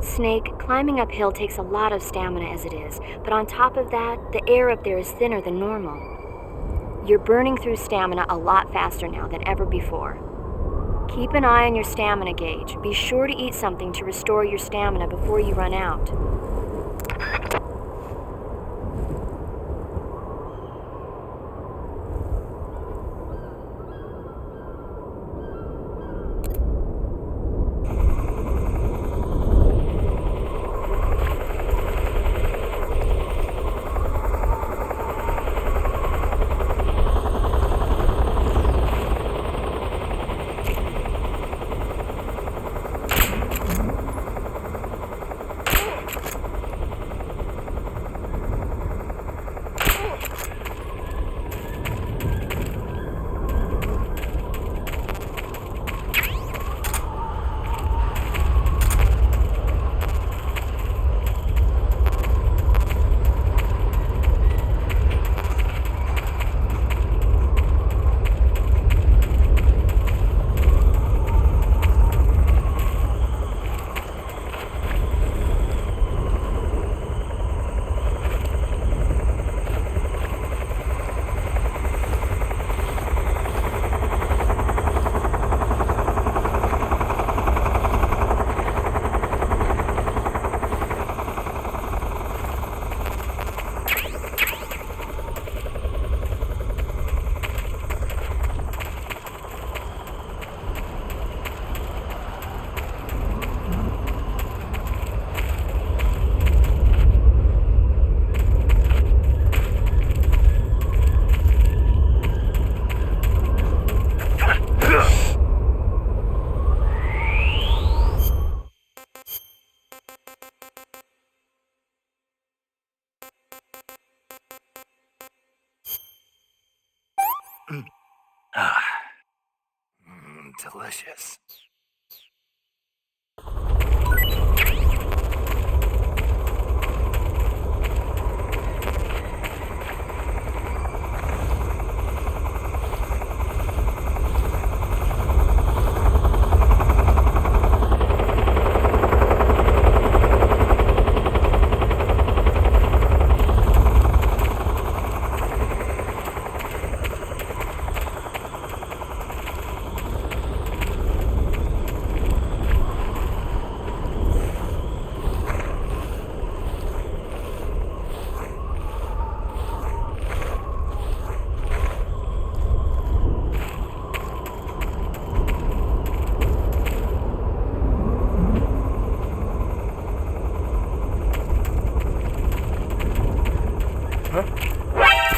Snake, climbing uphill takes a lot of stamina as it is, but on top of that, the air up there is thinner than normal. You're burning through stamina a lot faster now than ever before. Keep an eye on your stamina gauge. Be sure to eat something to restore your stamina before you run out. Delicious.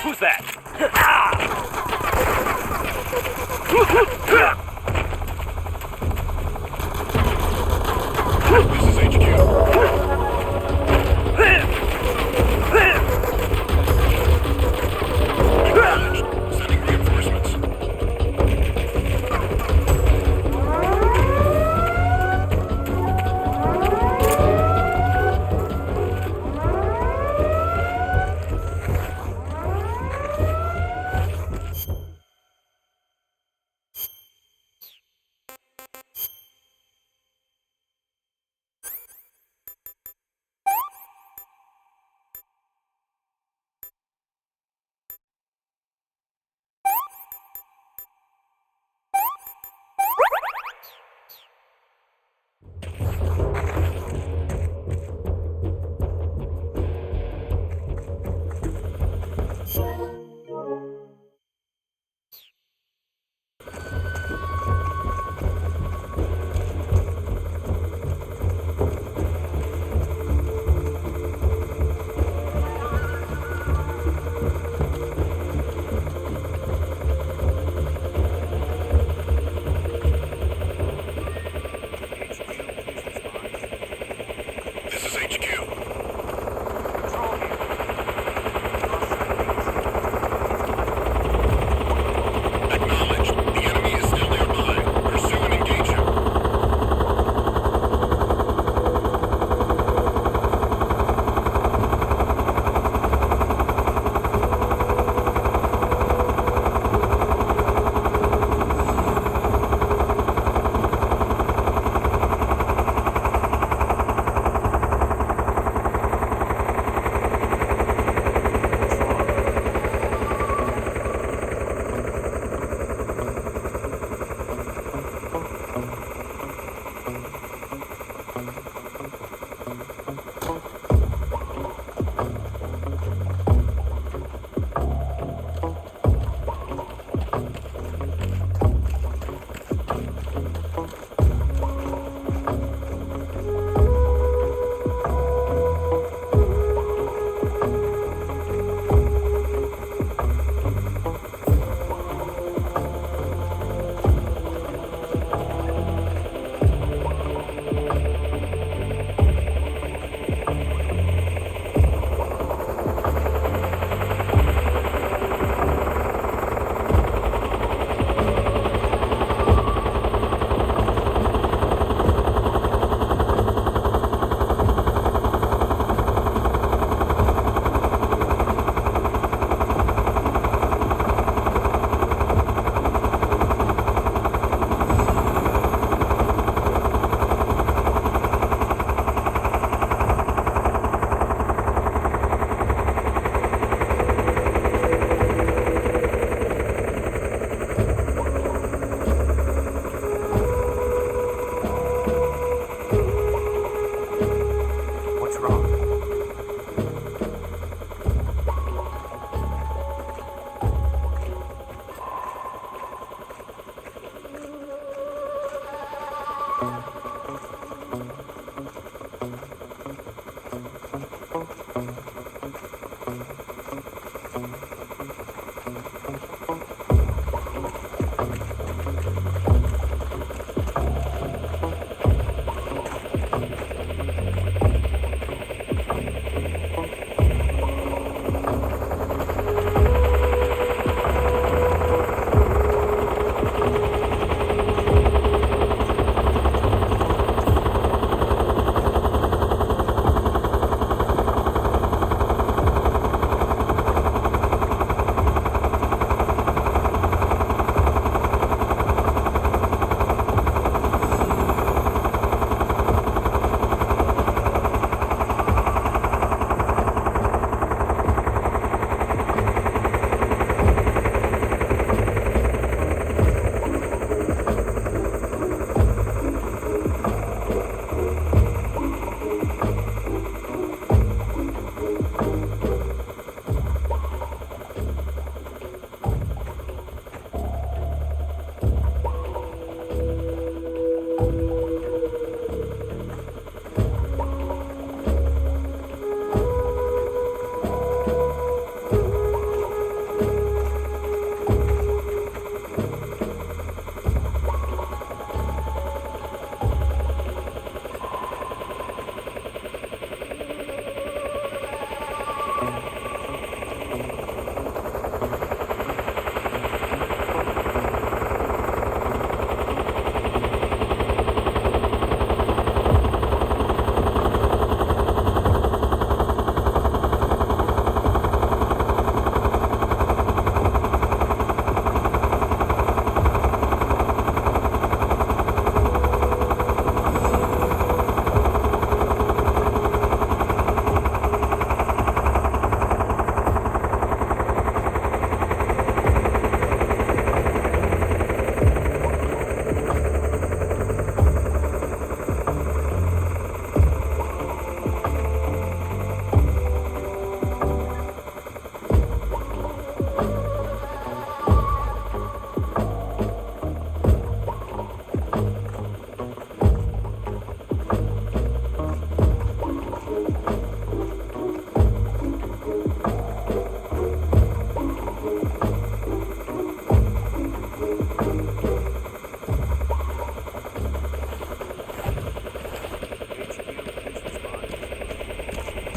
Who's that? This is HQ. Sending reinforcements.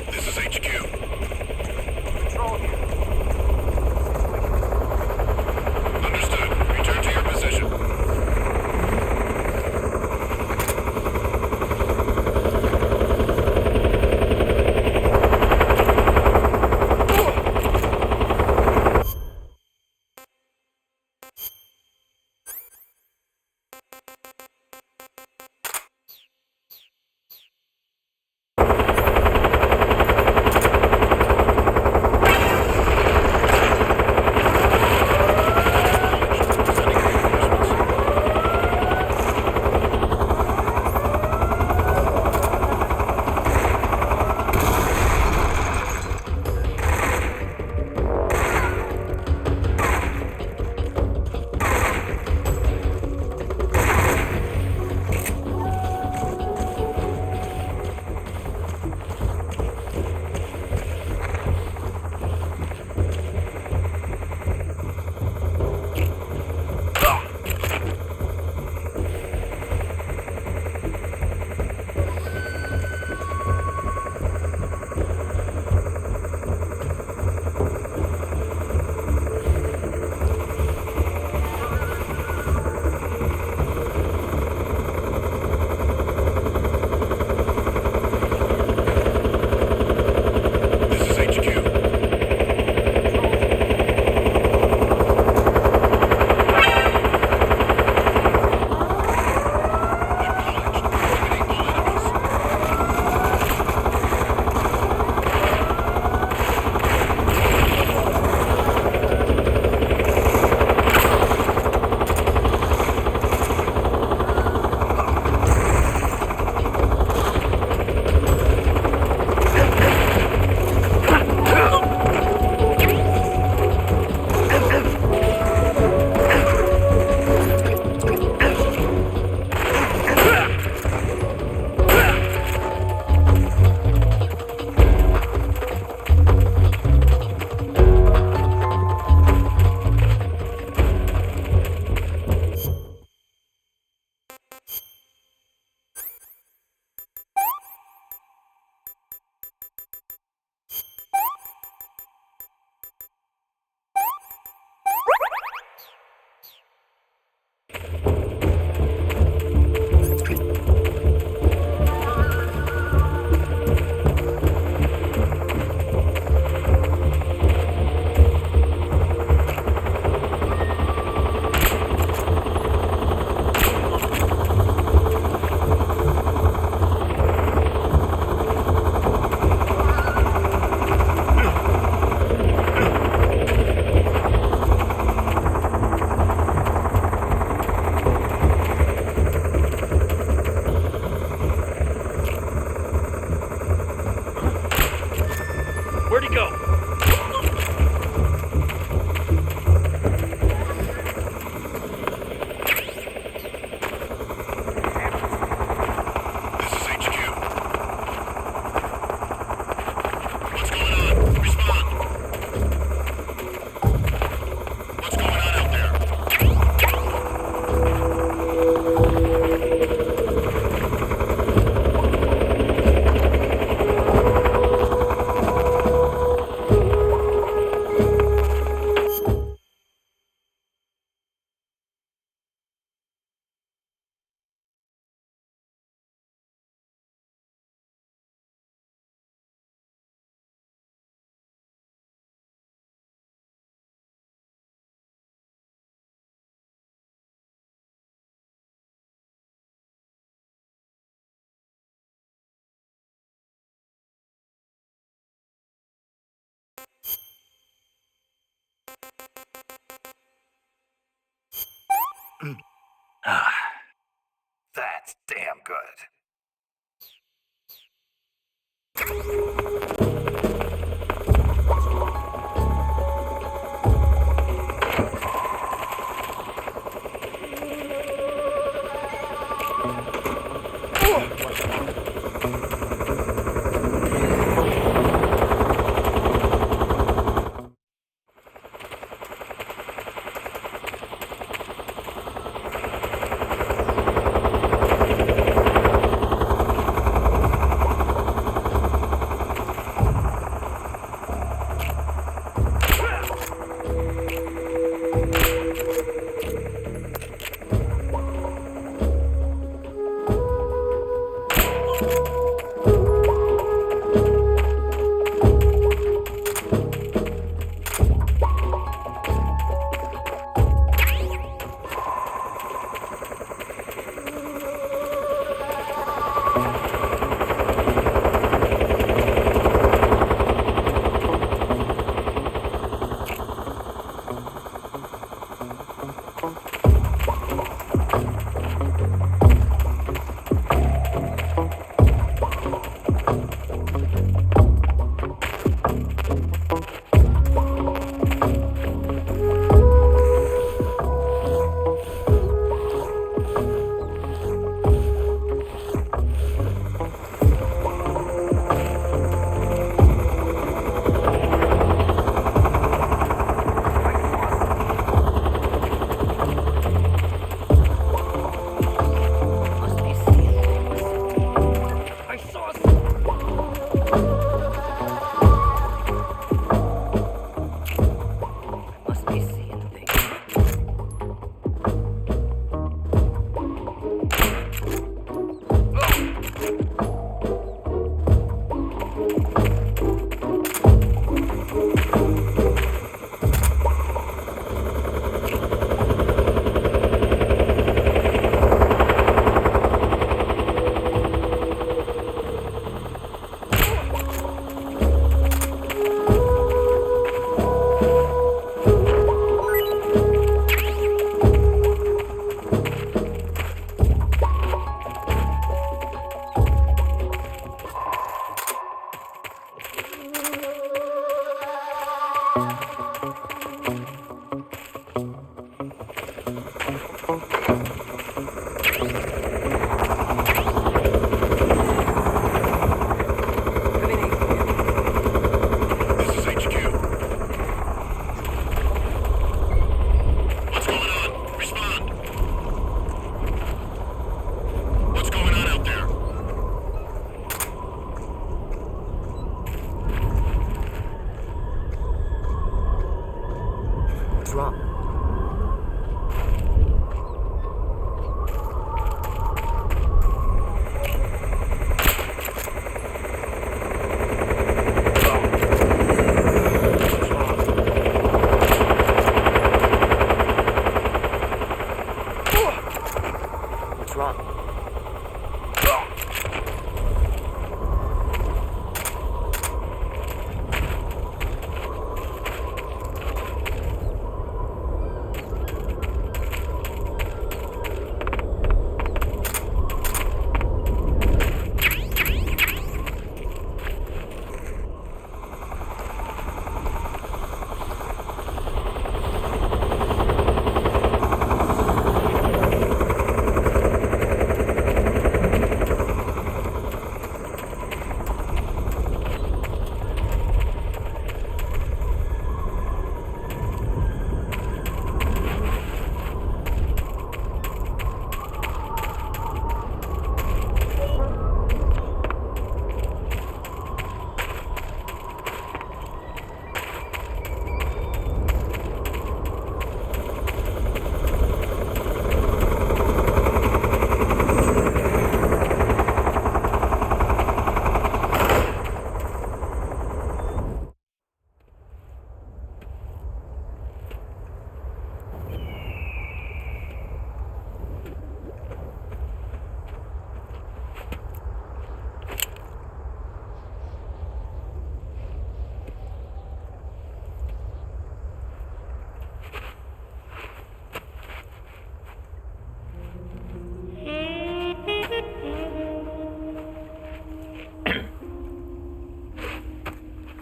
This is HQ. Control here. Understood. Return to your position. This is HQ. Acknowledged. Eliminate all enemies. Where'd he go? This is HQ. What's going on? Respond. What's going on out there? That's damn good. me see anything. This is HQ. What's going on? Respond. What's going on out there? What's wrong? What's wrong?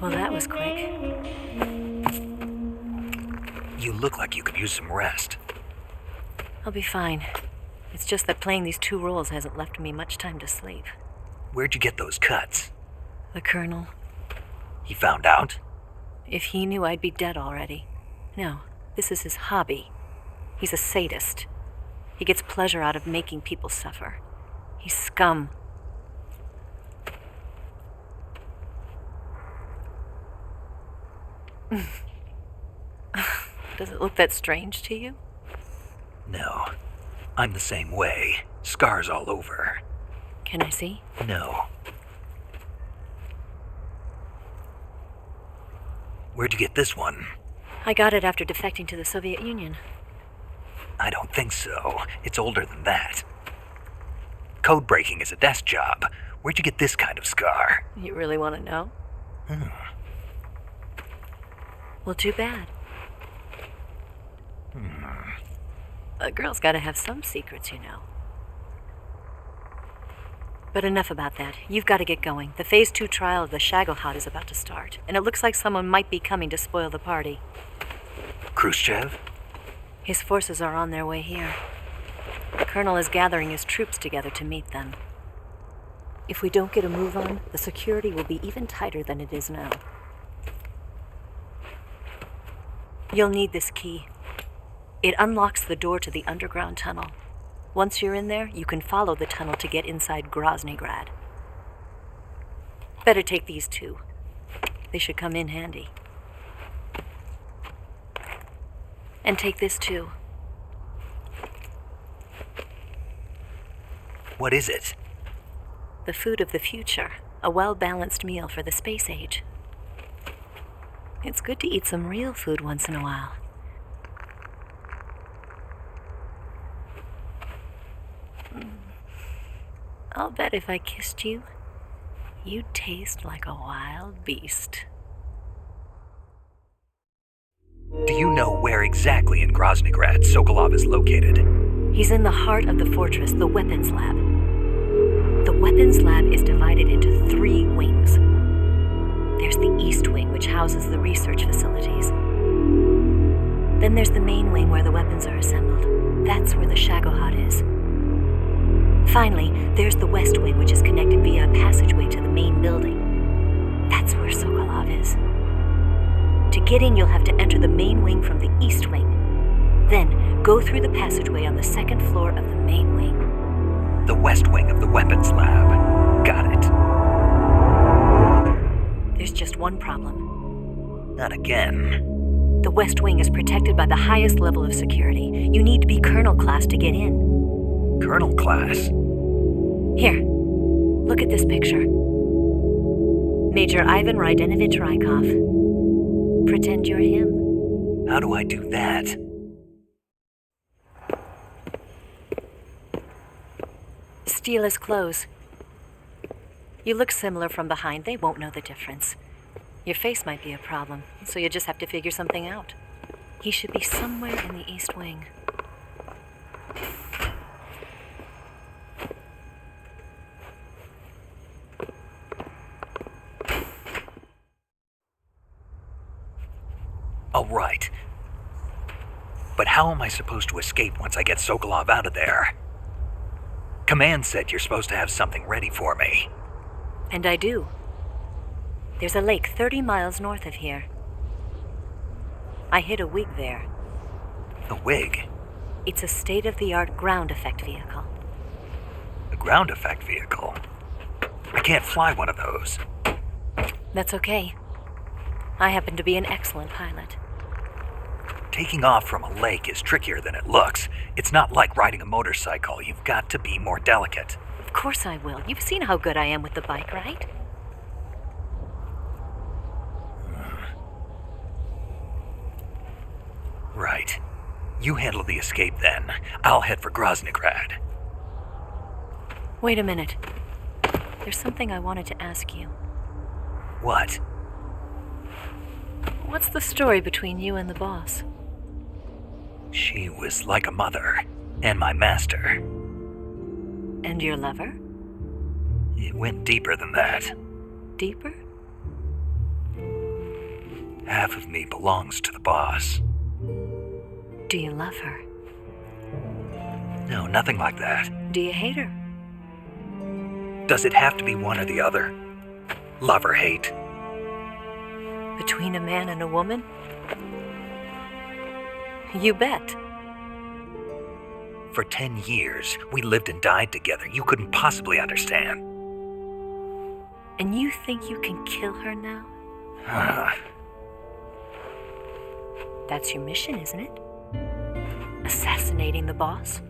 Well, that was quick. You look like you could use some rest. I'll be fine. It's just that playing these two roles hasn't left me much time to sleep. Where'd you get those cuts? The Colonel, He found out? if he knew I'd be dead already. No, this is his hobby. He's a sadist. He gets pleasure out of making people suffer. He's scum. Does it look that strange to you? No. I'm the same way. Scars all over. Can I see? No. Where'd you get this one? I got it after defecting to the Soviet Union. I don't think so. It's older than that. Code breaking is a desk job. Where'd you get this kind of scar? You really want to know? Well, too bad. A girl's got to have some secrets, you know. But enough about that. You've got to get going. The Phase 2 trial of the Shagelhot is about to start, and it looks like someone might be coming to spoil the party. Khrushchev? His forces are on their way here. The Colonel is gathering his troops together to meet them. If we don't get a move on, the security will be even tighter than it is now. You'll need this key. It unlocks the door to the underground tunnel. Once you're in there, you can follow the tunnel to get inside Groznygrad. Better take these two. They should come in handy. And take this too. What is it? The food of the future. A well-balanced meal for the space age. It's good to eat some real food once in a while. I'll bet if I kissed you, you'd taste like a wild beast. Do you know where exactly in Groznygrad Sokolov is located? He's in the heart of the fortress, the weapons lab. The weapons lab is divided into 3 wings. There's the East Wing, which houses the research facilities. Then there's the main wing where the weapons are assembled. That's where the Shagohod is. Finally, there's the West Wing, which is connected via a passageway to the main building. That's where Sokolov is. To get in, you'll have to enter the main wing from the East Wing. Then, go through the passageway on the 2nd floor of the main wing. The West Wing of the weapons lab. Got it. There's just one problem. Not again. The West Wing is protected by the highest level of security. You need to be Colonel class to get in. Colonel class? Here, look at this picture. Major Ivan Rydenovich Rykov. Pretend you're him. How do I do that? Steal his clothes. You look similar from behind. They won't know the difference. Your face might be a problem, so you just have to figure something out. He should be somewhere in the East Wing. All right. But how am I supposed to escape once I get Sokolov out of there? Command said you're supposed to have something ready for me. And I do. There's a lake 30 miles north of here. I hid a wig there. A wig? It's a state-of-the-art ground effect vehicle. A ground effect vehicle? I can't fly one of those. That's okay. I happen to be an excellent pilot. Taking off from a lake is trickier than it looks. It's not like riding a motorcycle. You've got to be more delicate. Of course I will. You've seen how good I am with the bike, right? Right. You handle the escape then. I'll head for Groznygrad. Wait a minute. There's something I wanted to ask you. What? What's the story between you and the boss? She was like a mother, and my master. And your lover? It went deeper than that. Deeper? Half of me belongs to the boss. Do you love her? No, nothing like that. Do you hate her? Does it have to be one or the other? Love or hate? Between a man and a woman? You bet. For 10 years, we lived and died together. You couldn't possibly understand. And you think you can kill her now? That's your mission, isn't it? Assassinating the boss?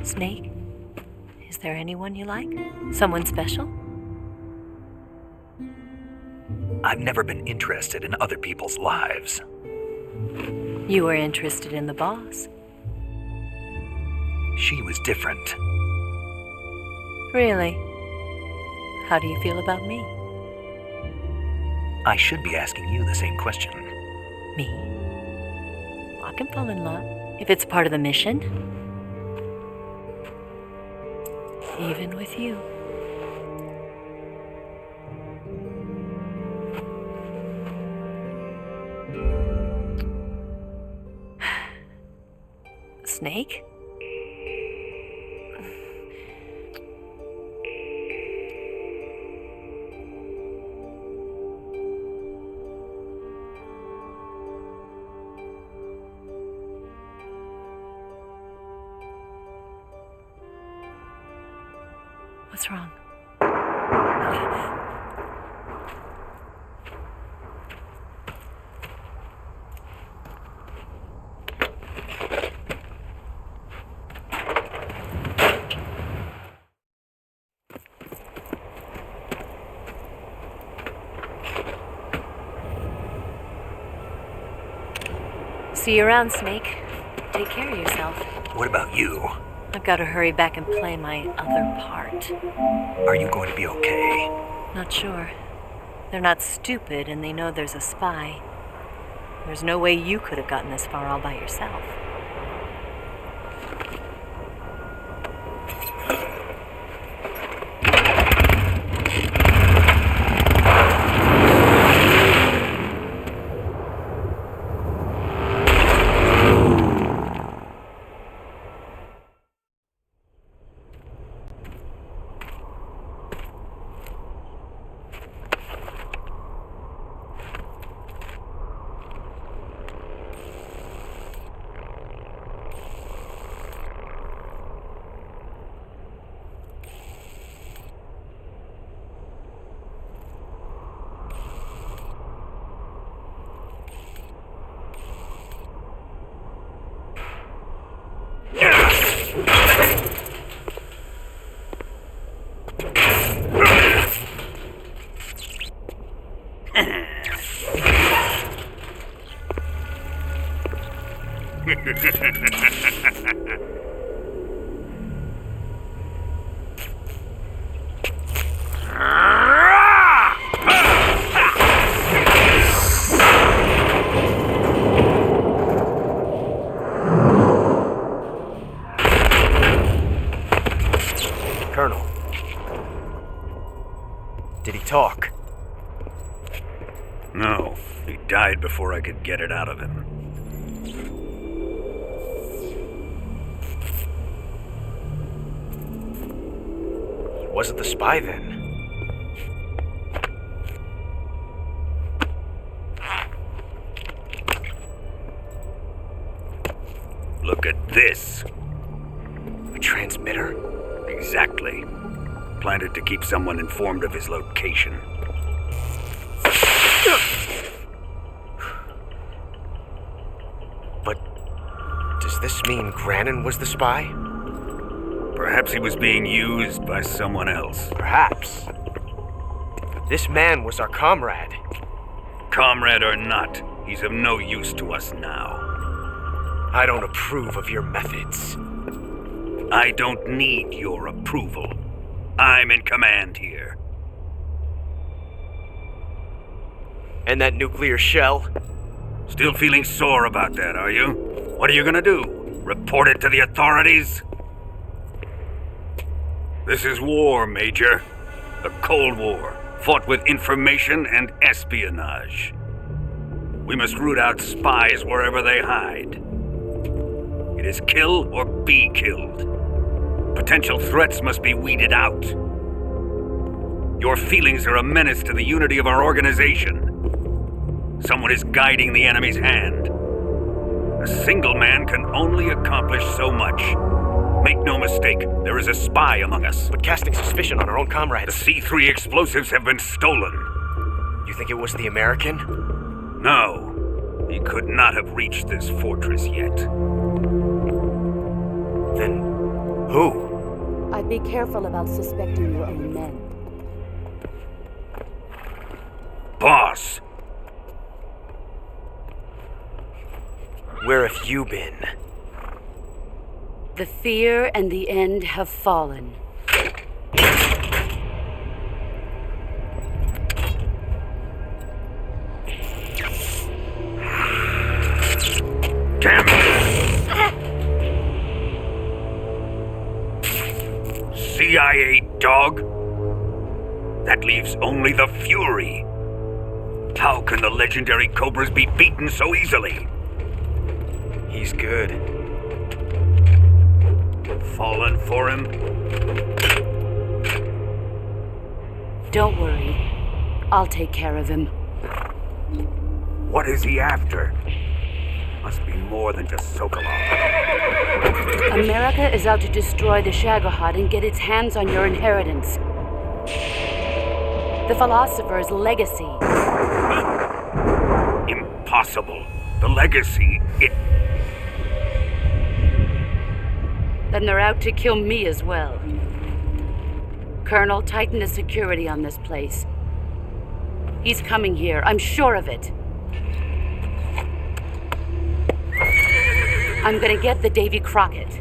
Snake, is there anyone you like? Someone special? I've never been interested in other people's lives. You were interested in the boss. She was different. Really? How do you feel about me? I should be asking you the same question. Me? I can fall in love if it's part of the mission. Even with you. Snake? What's wrong? See you around, Snake. Take care of yourself. What about you? I've got to hurry back and play my other part. Are you going to be okay? Not sure. They're not stupid, and they know there's a spy. There's no way you could have gotten this far all by yourself. Colonel. Did he talk? No, he died before I could get it out of him. He wasn't the spy then. Look at this. A transmitter? Exactly. Planted to keep someone informed of his location. But does this mean Grannon was the spy? Perhaps he was being used by someone else. Perhaps. This man was our comrade. Comrade or not, he's of no use to us now. I don't approve of your methods. I don't need your approval. I'm in command here. And that nuclear shell? Still feeling sore about that, are you? What are you gonna do? Report it to the authorities? This is war, Major. The Cold War, fought with information and espionage. We must root out spies wherever they hide. It is kill or be killed. Potential threats must be weeded out. Your feelings are a menace to the unity of our organization. Someone is guiding the enemy's hand. A single man can only accomplish so much. Make no mistake, there is a spy among us. But casting suspicion on our own The comrades. C3 explosives have been stolen. You think it was the American? No, he could not have reached this fortress yet. Then who? I'd be careful about suspecting your own men. Boss, Where have you been? The fear and the end have fallen. damn it! CIA dog? That leaves only the Fury. How can the legendary Cobras be beaten so easily? He's good. Fallen for him? Don't worry. I'll take care of him. What is he after? Must be more than just Sokolov. A America is out to destroy the Shagohod and get its hands on your inheritance. The philosopher's legacy. Impossible. The legacy, Then they're out to kill me as well. Colonel, tighten the security on this place. He's coming here, I'm sure of it. I'm gonna get the Davy Crockett.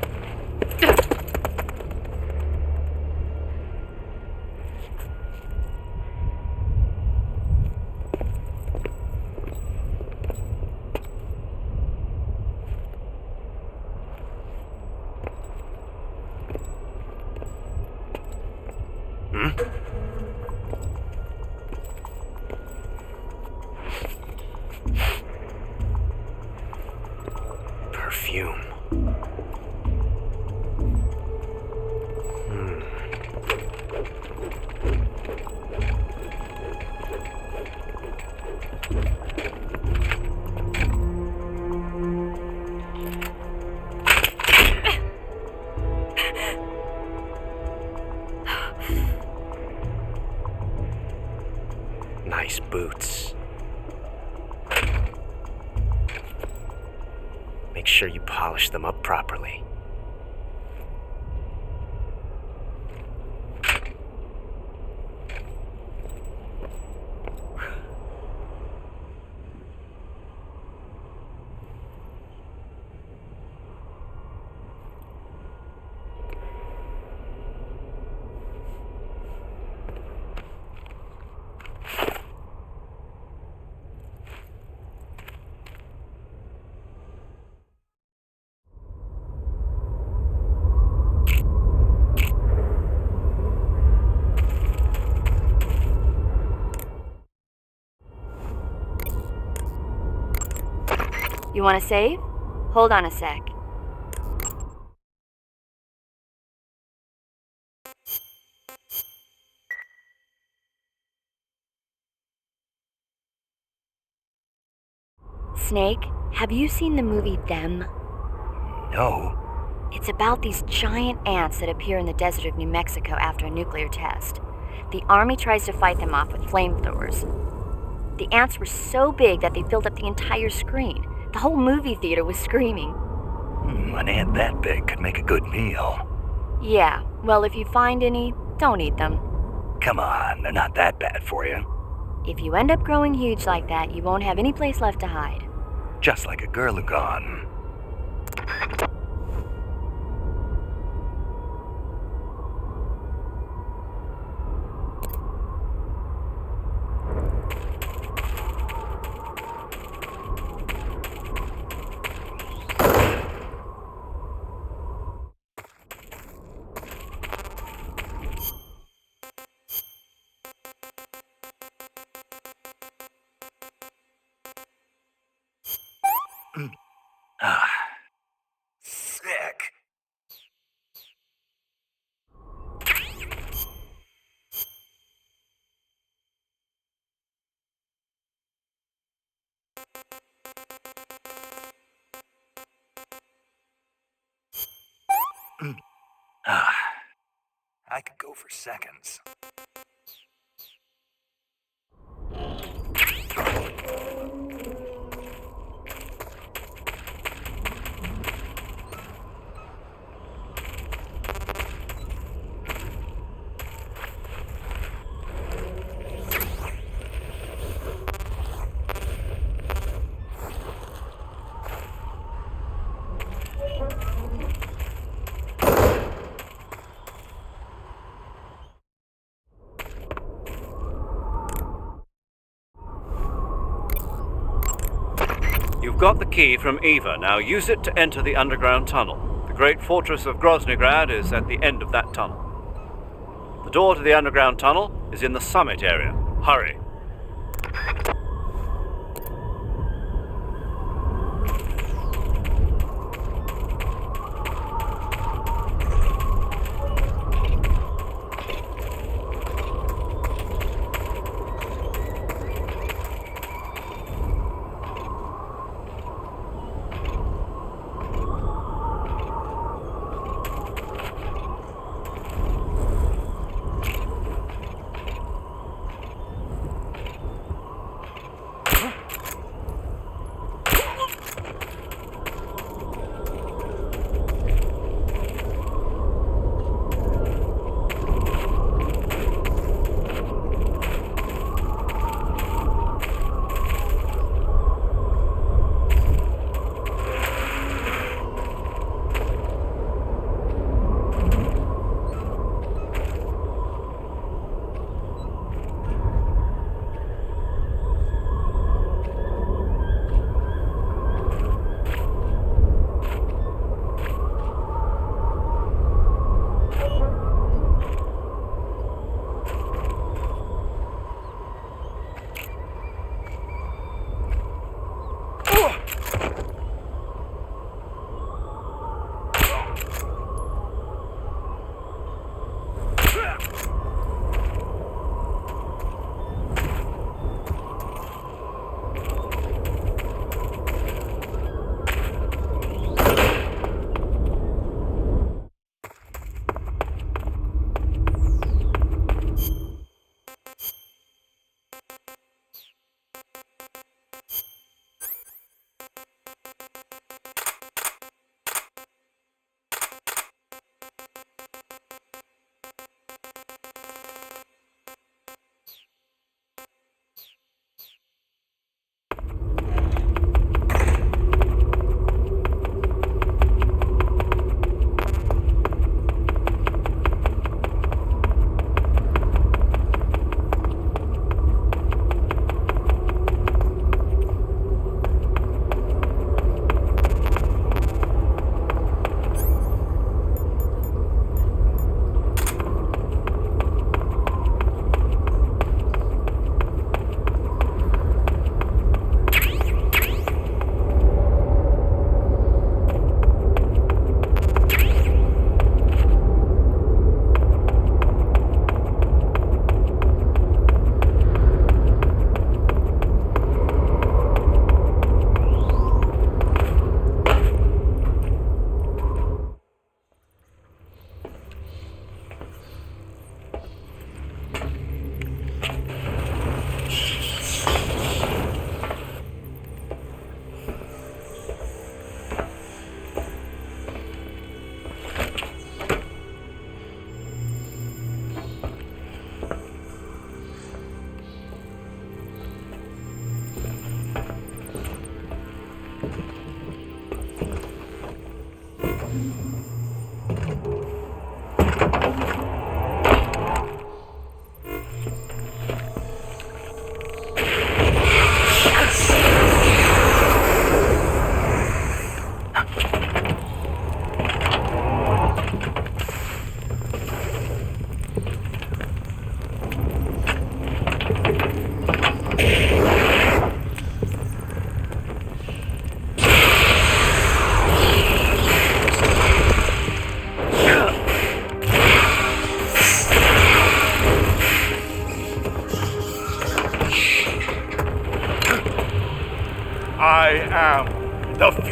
Perfume. Nice boots. Make sure you polish them up properly. You want to save? Hold on a sec. Snake, have you seen the movie Them? No. It's about these giant ants that appear in the desert of New Mexico after a nuclear test. The army tries to fight them off with flamethrowers. The ants were so big that they filled up the entire screen. The whole movie theater was screaming. An ant that big could make a good meal. Yeah, well, if you find any, don't eat them. Come on, they're not that bad for you. If you end up growing huge like that, you won't have any place left to hide. Just like a Gurlugon. Sick. I could go for seconds. You've got the key from Eva. Now use it to enter the underground tunnel. The great fortress of Groznygrad is at the end of that tunnel. The door to the underground tunnel is in the summit area. Hurry.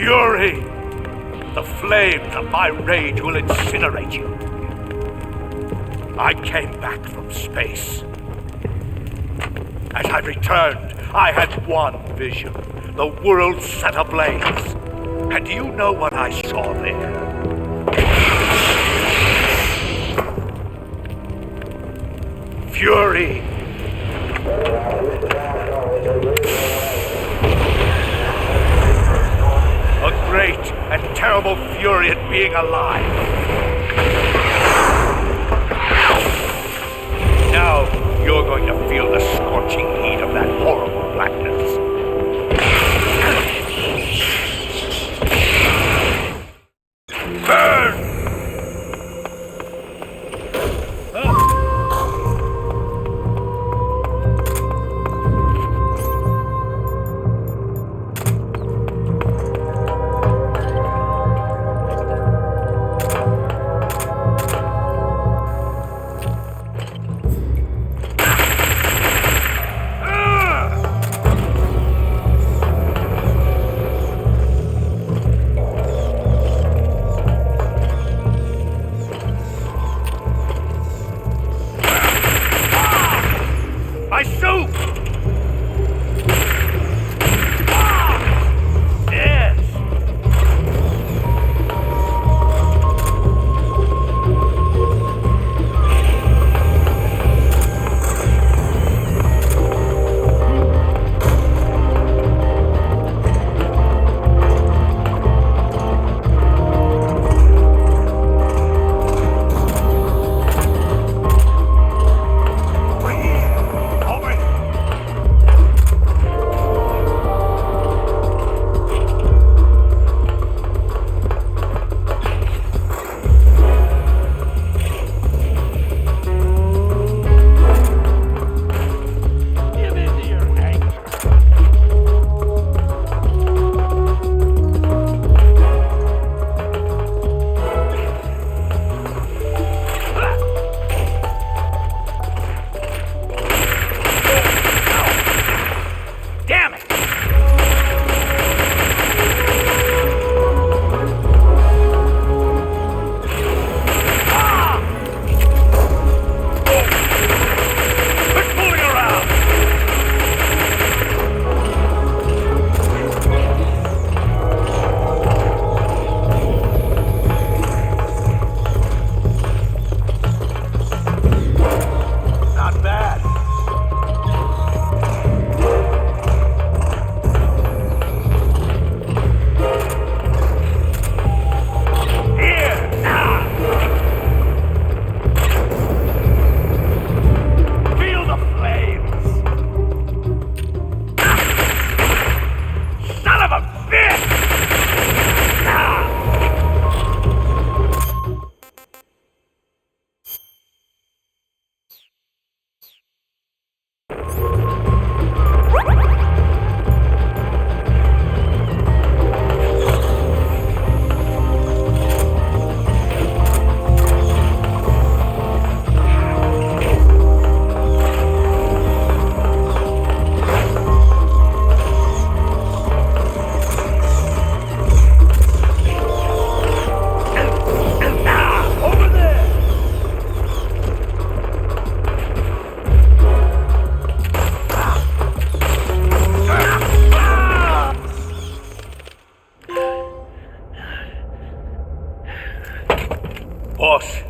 fury! The flames of my rage will incinerate you. I came back from space. As I returned, I had one vision. The world set ablaze. And do you know what I saw there? Fury! A great and terrible fury at being alive. Now you're going to feel the scorching heat of that horrible blackness. Burn! My soup! Yes! Damn it! Quit fooling around! Not bad. Feel the flames! Son of a bitch! Over there! Boss,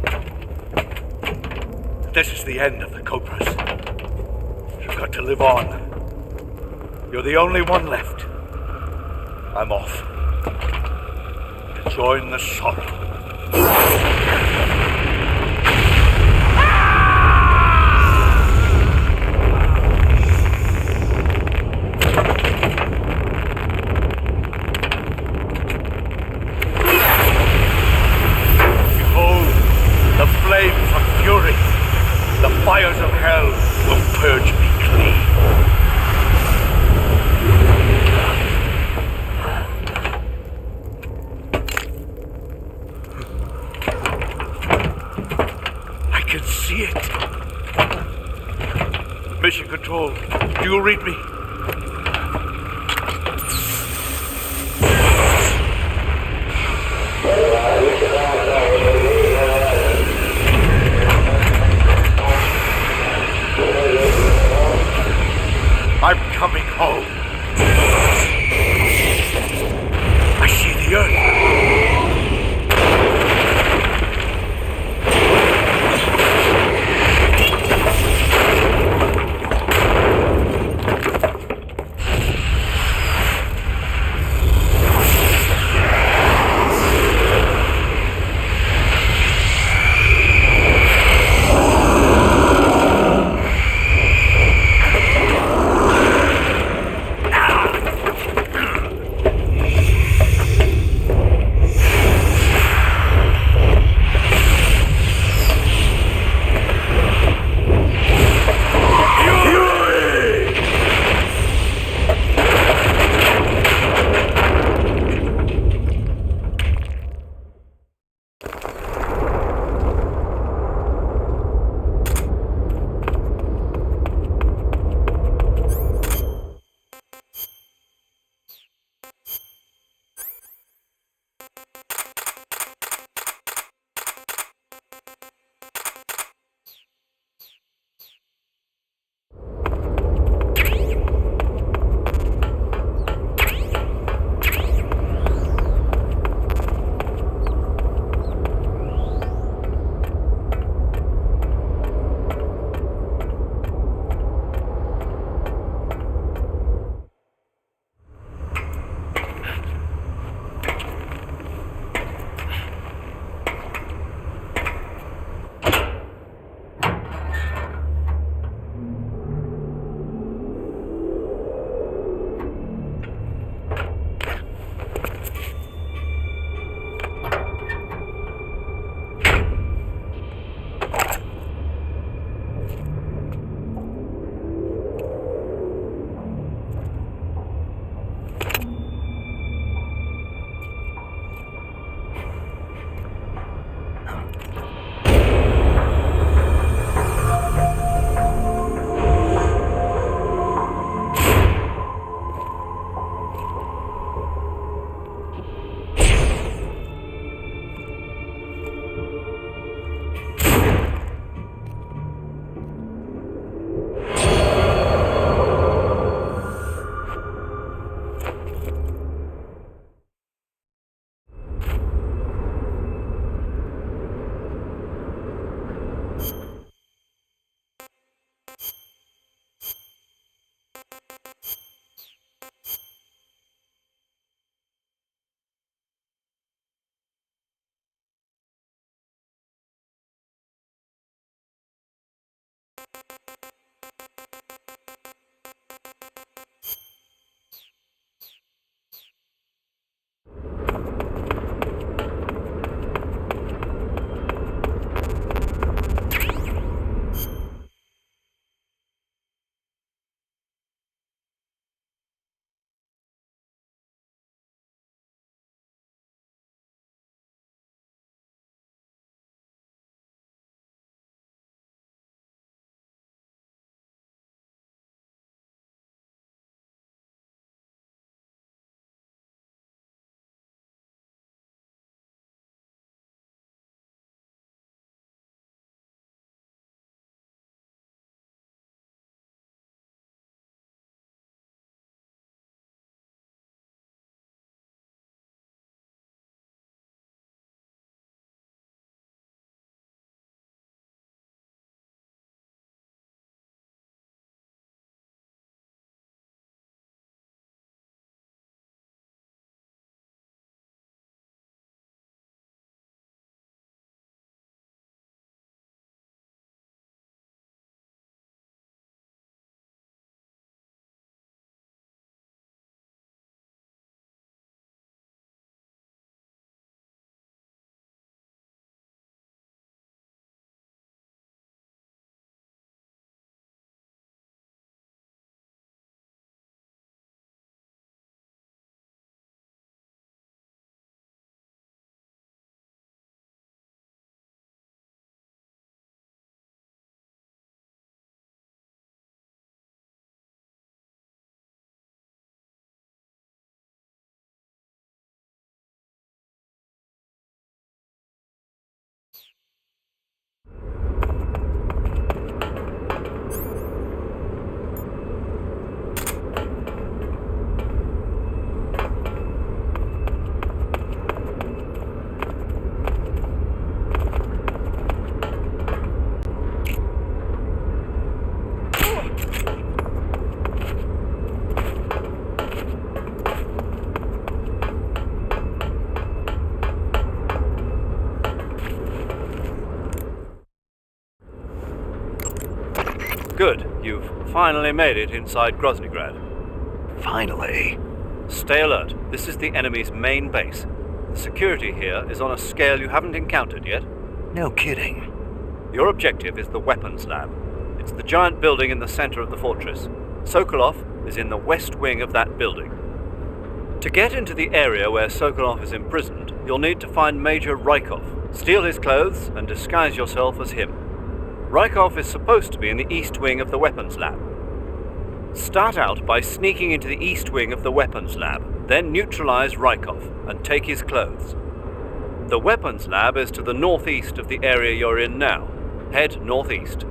this is the end of the Cobras. You've got to live on. You're the only one left. I'm off. To join the sun. Behold, the flames of fury, the fires of hell will purge me clean. I can see it. Mission Control, do you read me? Good. You've finally made it inside Groznygrad. Finally. Stay alert. This is the enemy's main base. The security here is on a scale you haven't encountered yet. No kidding. Your objective is the weapons lab. It's the giant building in the center of the fortress. Sokolov is in the west wing of that building. To get into the area where Sokolov is imprisoned, you'll need to find Major Rykov, steal his clothes, and disguise yourself as him. Rykov is supposed to be in the east wing of the weapons lab. Start out by sneaking into the east wing of the weapons lab, then neutralize Rykov and take his clothes. The weapons lab is to the northeast of the area you're in now. Head northeast.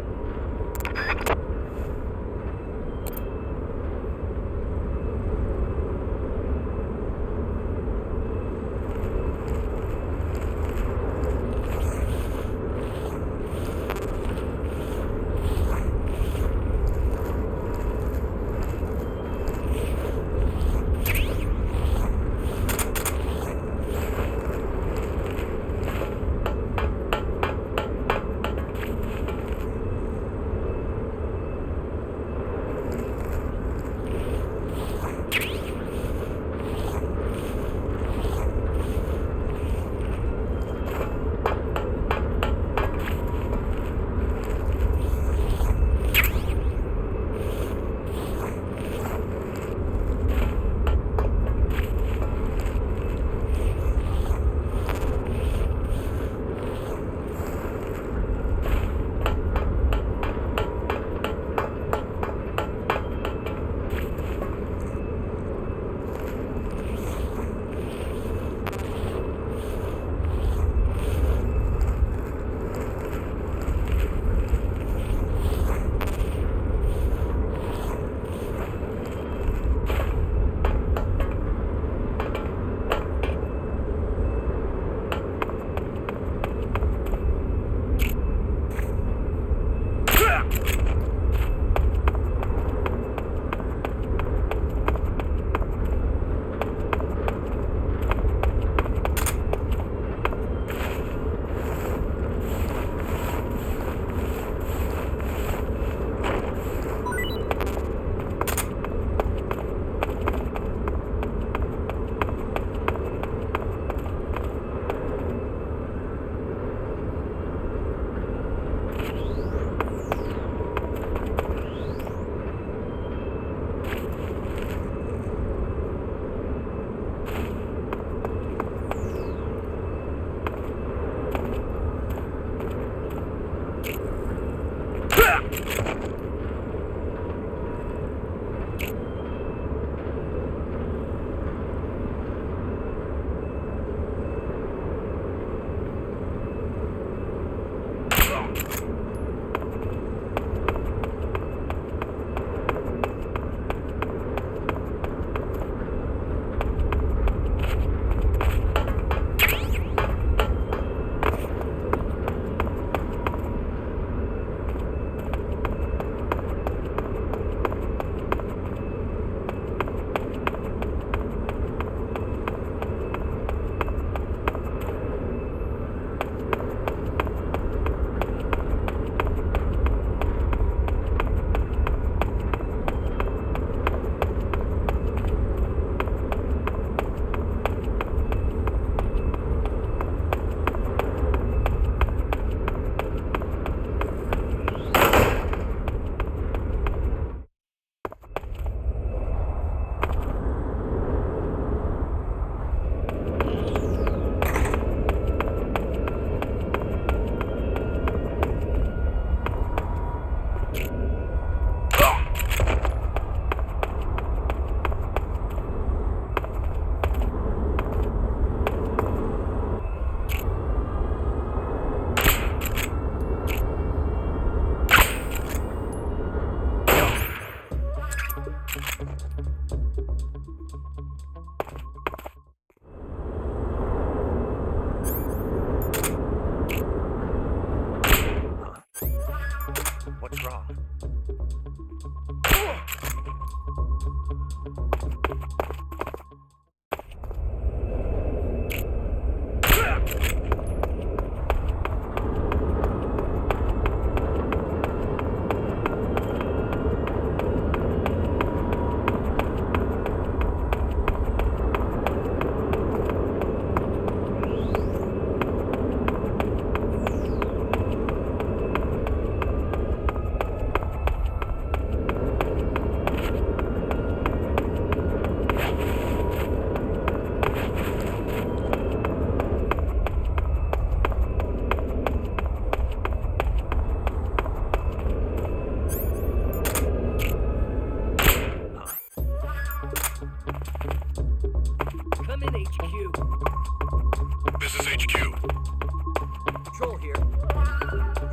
trouble here.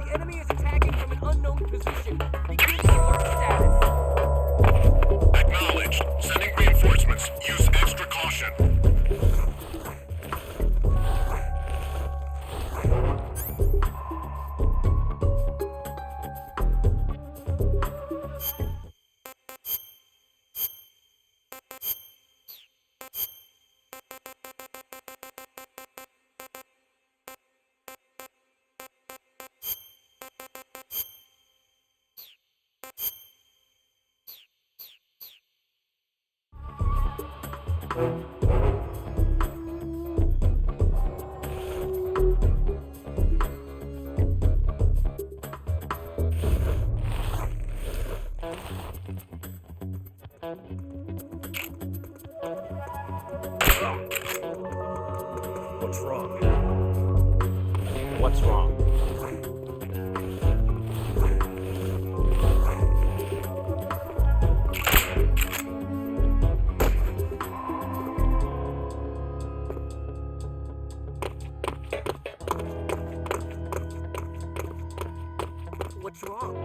The enemy is attacking from an unknown position. Begin alert status. Acknowledged. Sending reinforcements. Use extra caution. What's wrong? What's wrong? What's wrong?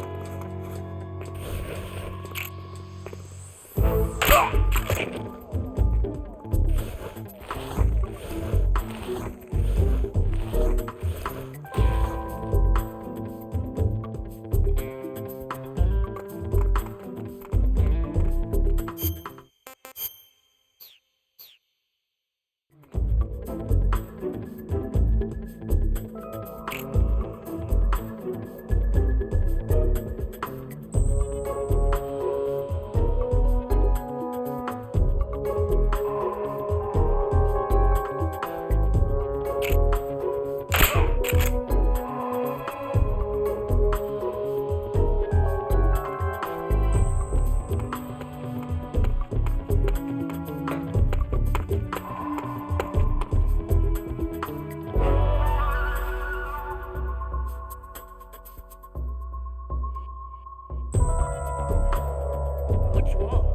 What's wrong?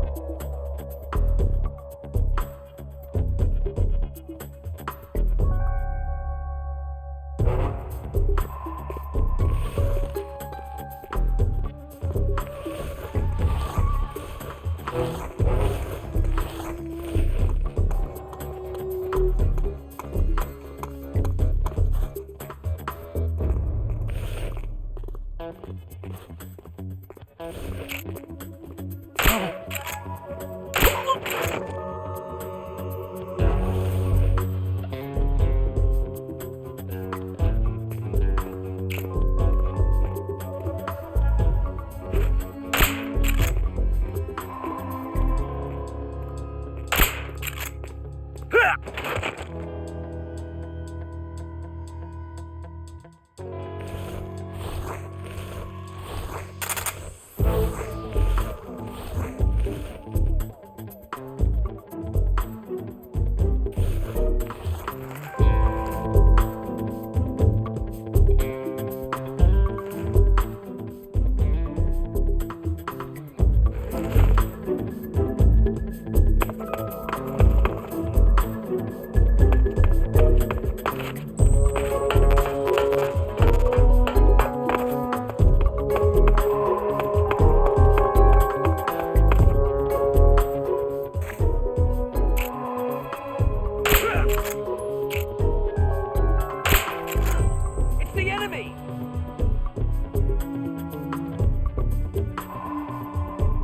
It's the enemy!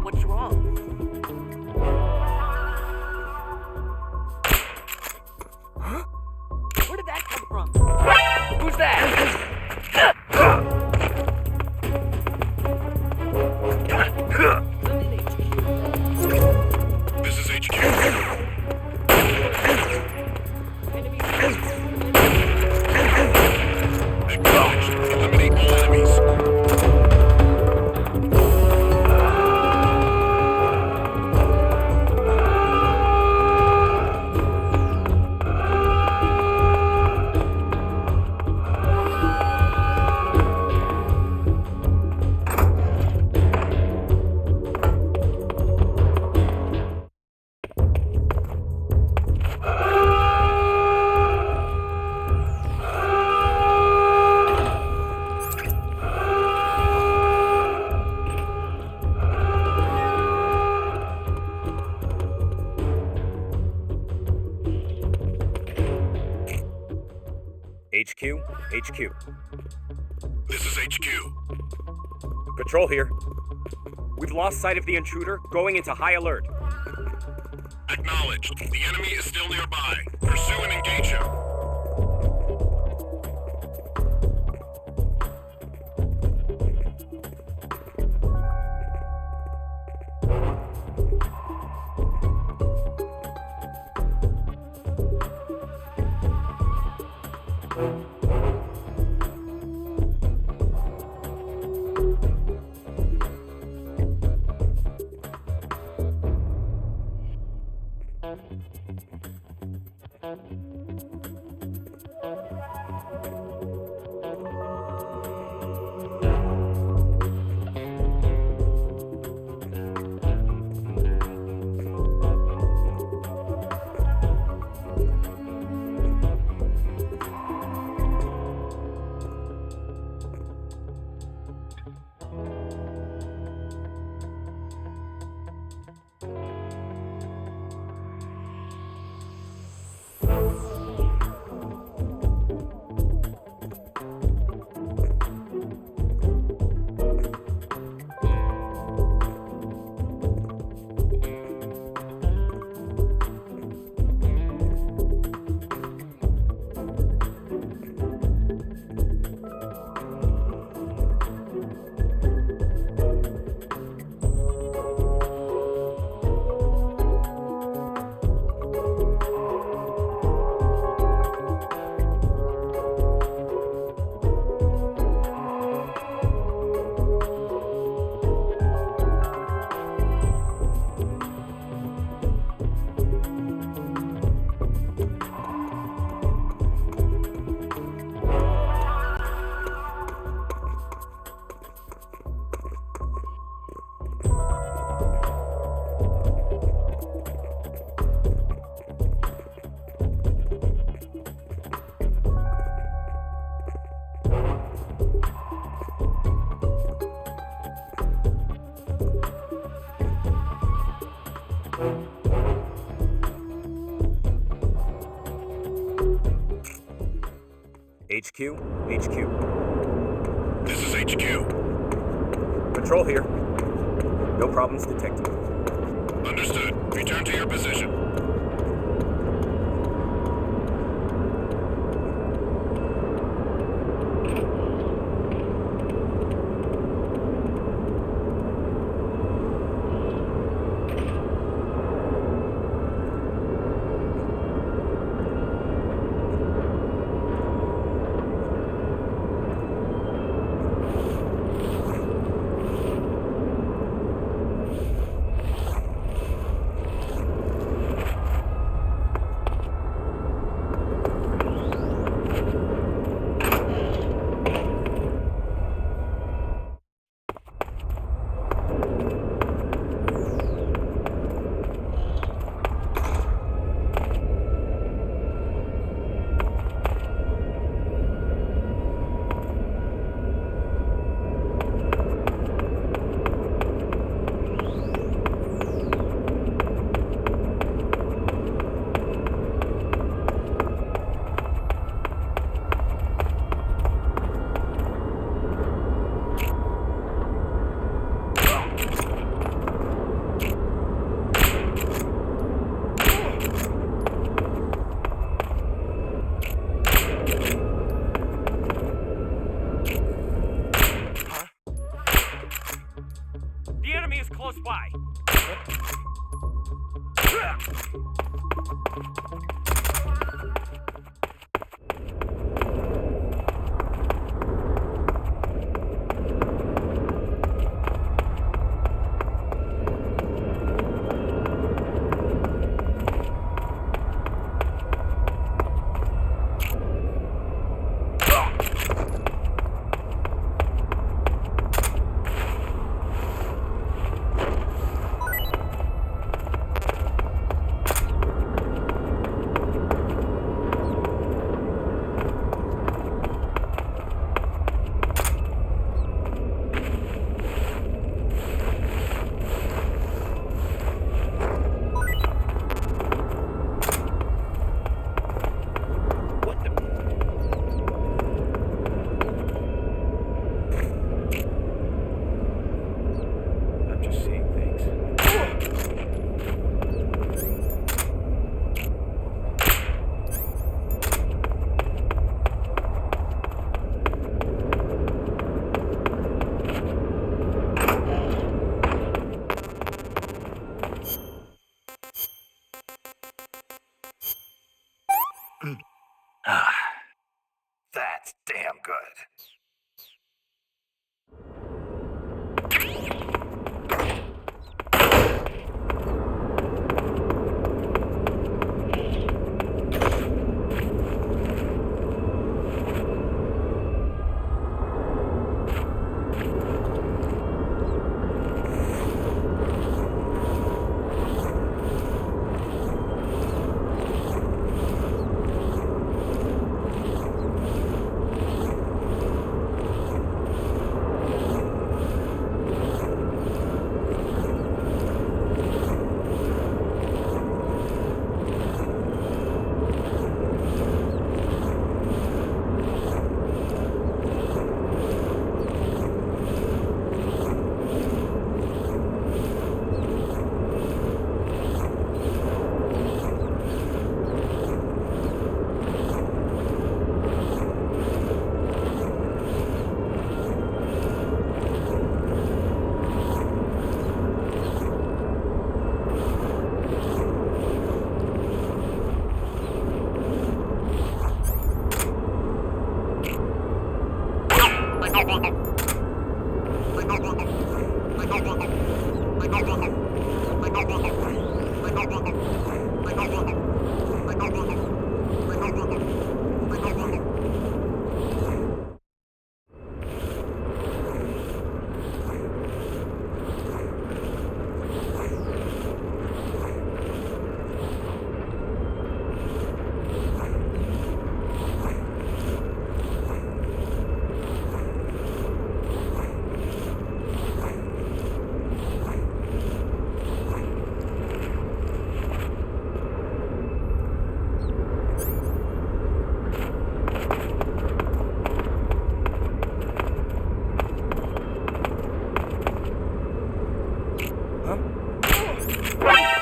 What's wrong? Huh? Where did that come from? Who's that? This is HQ. Enemy. Acknowledged. HQ. This is HQ. Patrol here. We've lost sight of the intruder, going into high alert. Acknowledged. The enemy is still nearby. Pursue and engage him. HQ. HQ. This is HQ. Patrol here. No problems detected. Understood. Return to your position.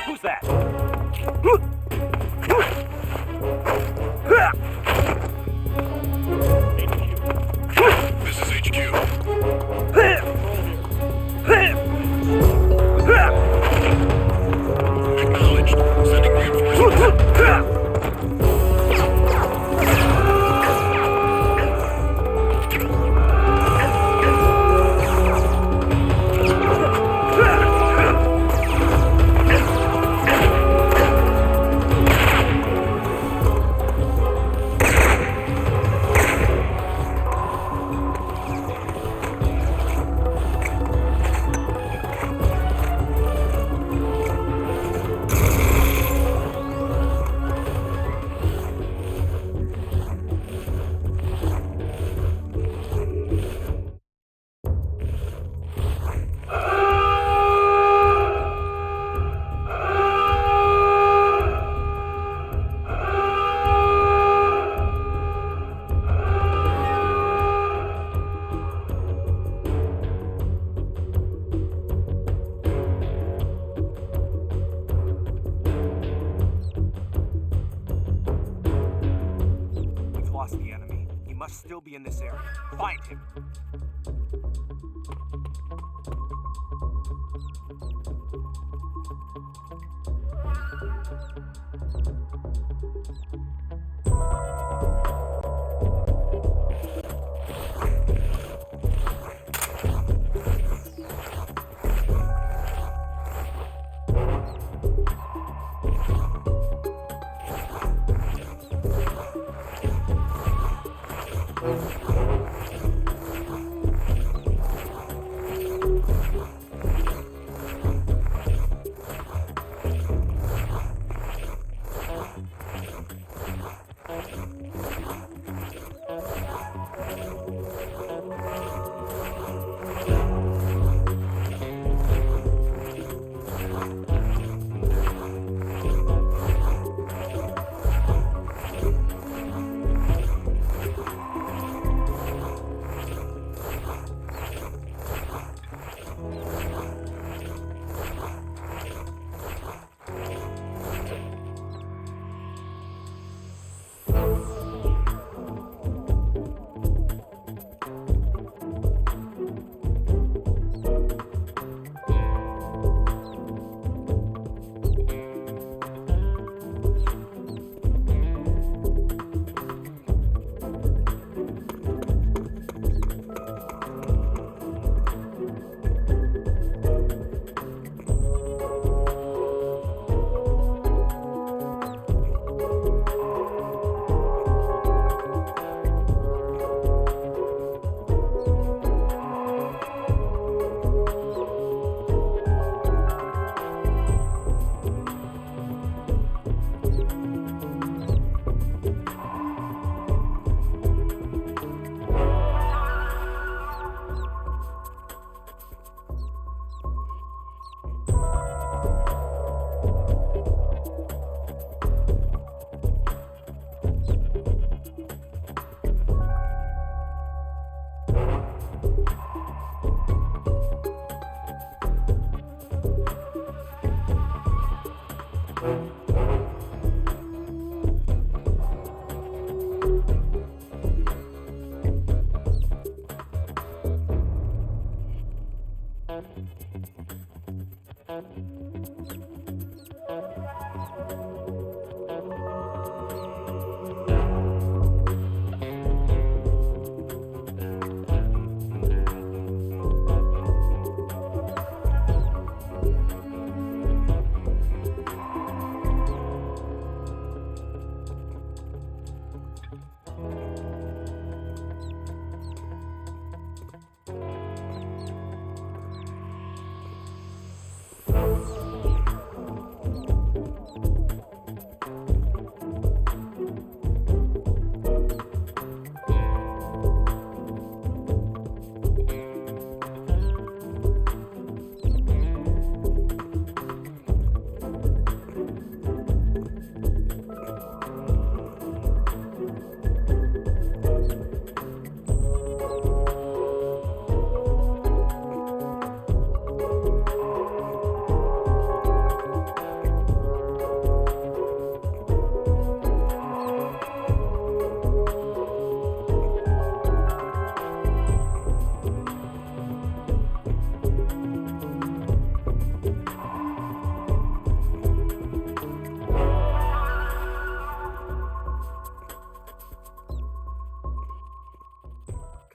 Who's that? This is HQ. Acknowledged. Sending reinforcements. We've lost the enemy. He must still be in this area. Find him.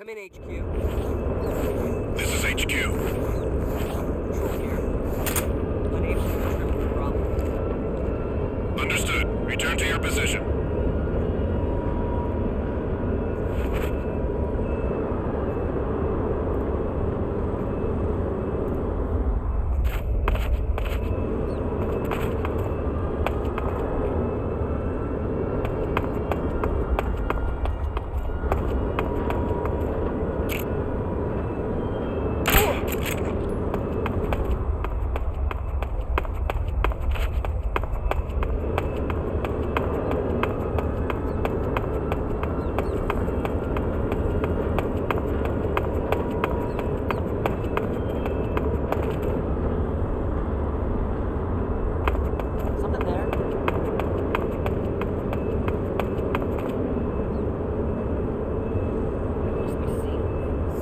Come in, HQ. This is HQ. Control here. Unable to determine the problem. Understood. Return to your position. Something there. Must be seeing things.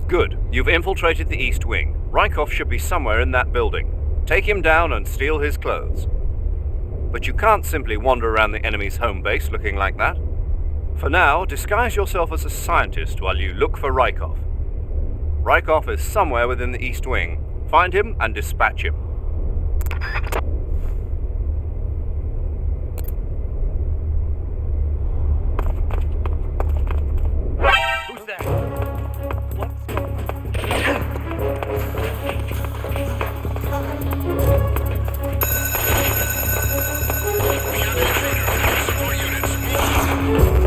Good. You've infiltrated the East Wing. Rykov should be somewhere in that building. Take him down and steal his clothes. But you can't simply wander around the enemy's home base looking like that. For now, disguise yourself as a scientist while you look for Rykov. Rykov is somewhere within the East Wing. Find him and dispatch him. Who's that? Support units, move.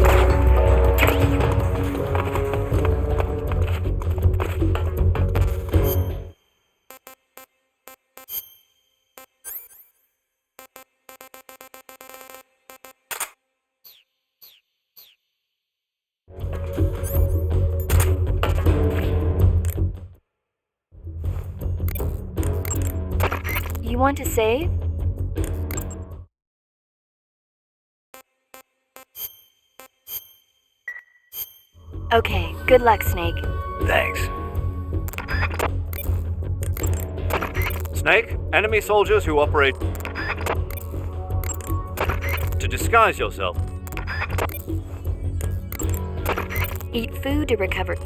You want to save? Okay, good luck, Snake. Thanks. Snake, enemy soldiers who operate... To disguise yourself. Eat food to recover.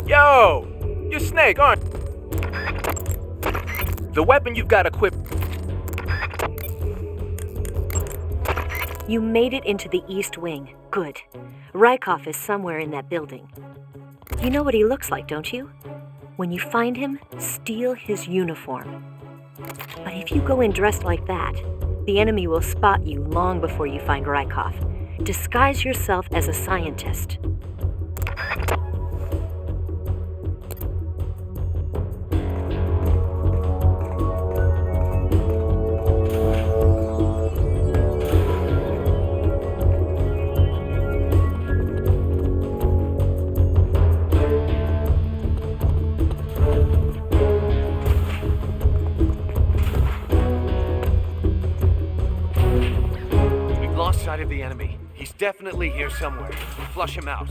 Yo! You're Snake, aren't you? The weapon you've got equipped. You made it into the East Wing. Good. Rykov is somewhere in that building. You know what he looks like, don't you? When you find him, steal his uniform. But if you go in dressed like that, the enemy will spot you long before you find Rykov. Disguise yourself as a scientist. We've lost sight of the enemy. He's definitely here somewhere. Flush him out.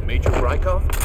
Major Rykov?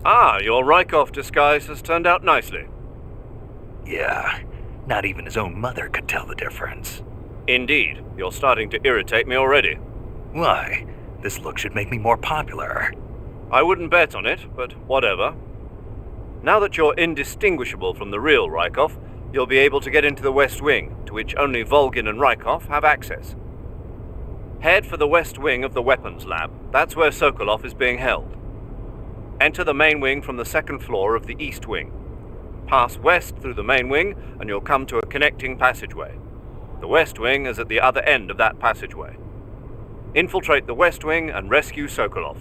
Ah, your Rykov disguise has turned out nicely. Yeah, not even his own mother could tell the difference. Indeed, you're starting to irritate me already. Why? This look should make me more popular. I wouldn't bet on it, but whatever. Now that you're indistinguishable from the real Rykov, you'll be able to get into the West Wing, to which only Volgin and Rykov have access. Head for the West Wing of the Weapons Lab. That's where Sokolov is being held. Enter the main wing from the second floor of the East Wing. Pass west through the main wing, and you'll come to a connecting passageway. The West Wing is at the other end of that passageway. Infiltrate the West Wing and rescue Sokolov.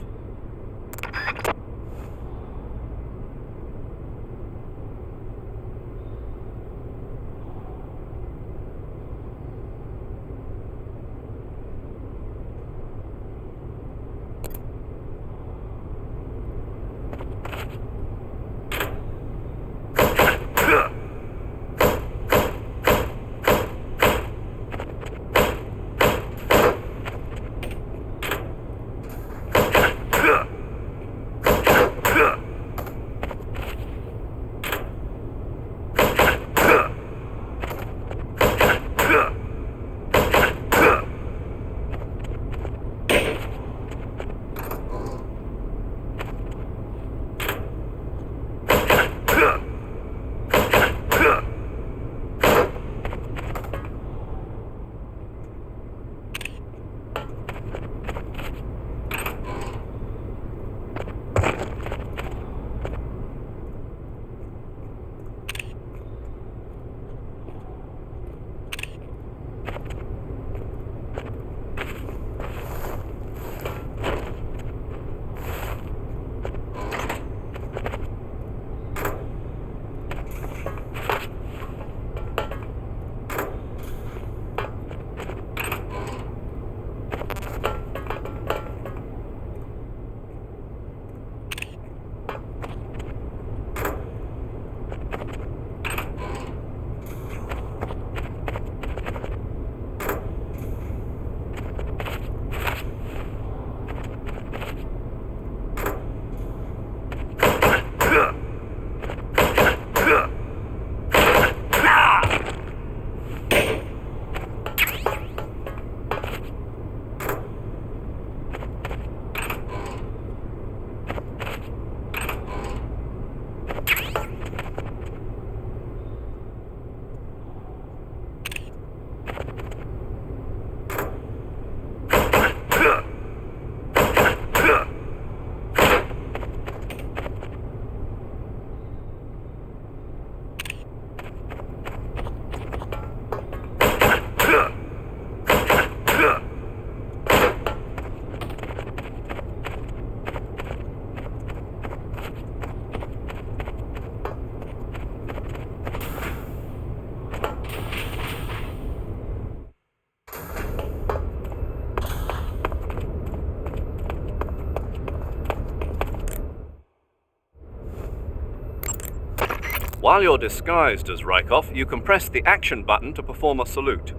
While you're disguised as Rykov, you can press the action button to perform a salute.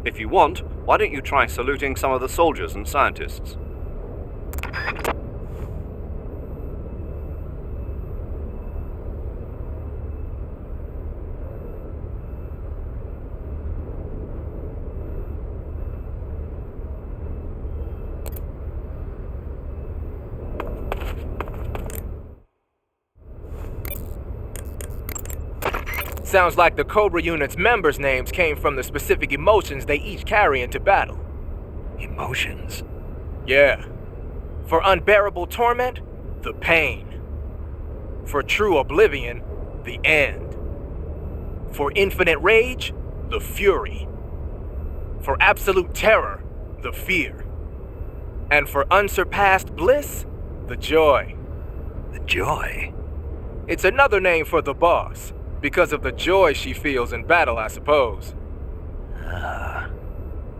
If you want, why don't you try saluting some of the soldiers and scientists? Sounds like the Cobra unit's members' names came from the specific emotions they each carry into battle. Emotions? Yeah. For unbearable torment, the pain. For true oblivion, the end. For infinite rage, the fury. For absolute terror, the fear. And for unsurpassed bliss, the joy. The joy? It's another name for the boss, because of the joy she feels in battle, I suppose.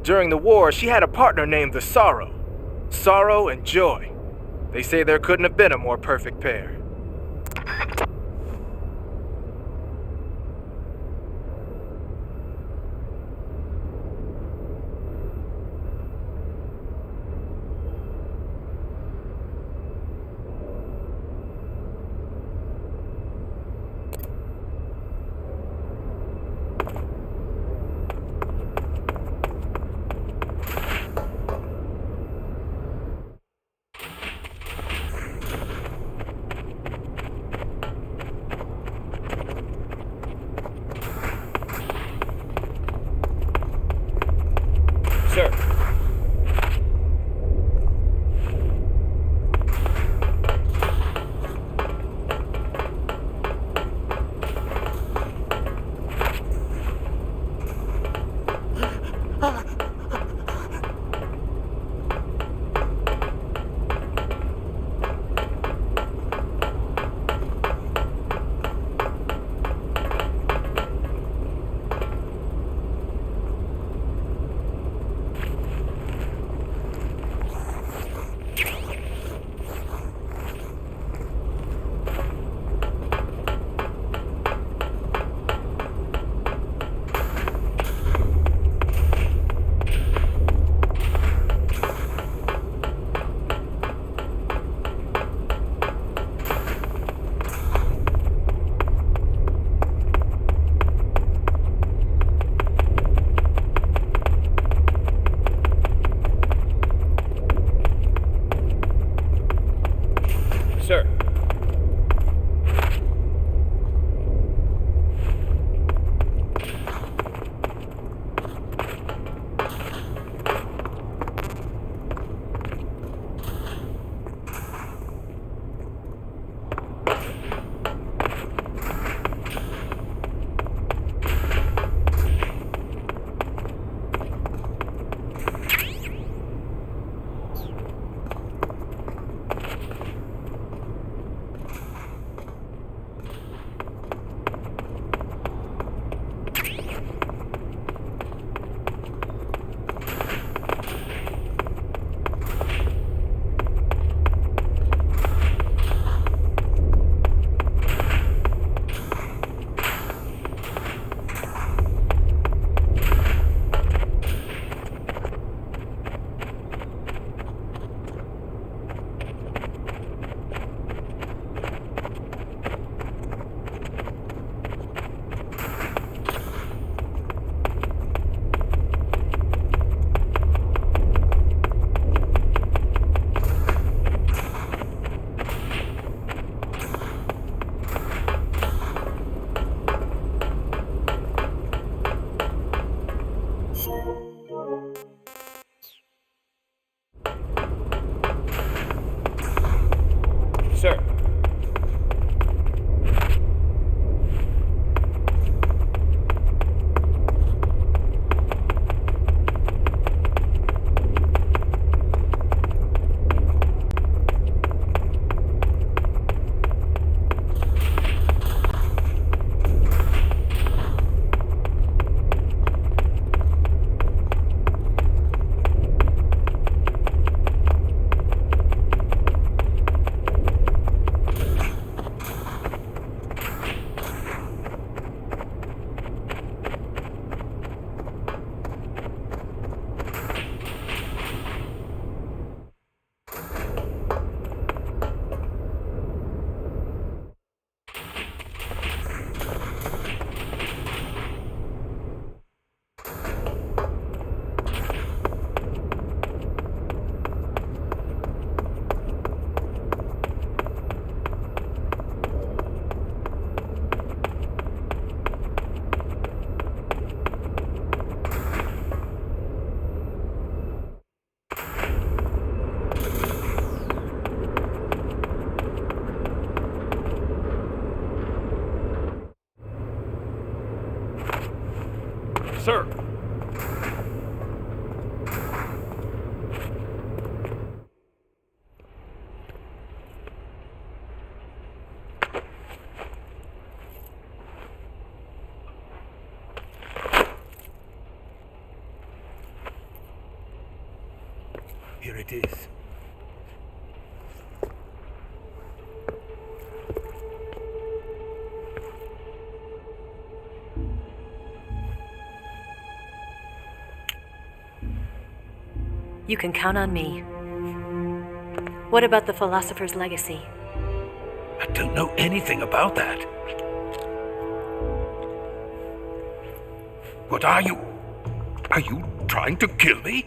During the war, she had a partner named the Sorrow. Sorrow and joy. They say there couldn't have been a more perfect pair. Sir. Sir. Sir. Here it is. You can count on me. What about the philosopher's legacy? I don't know anything about that. What are you? Are you trying to kill me?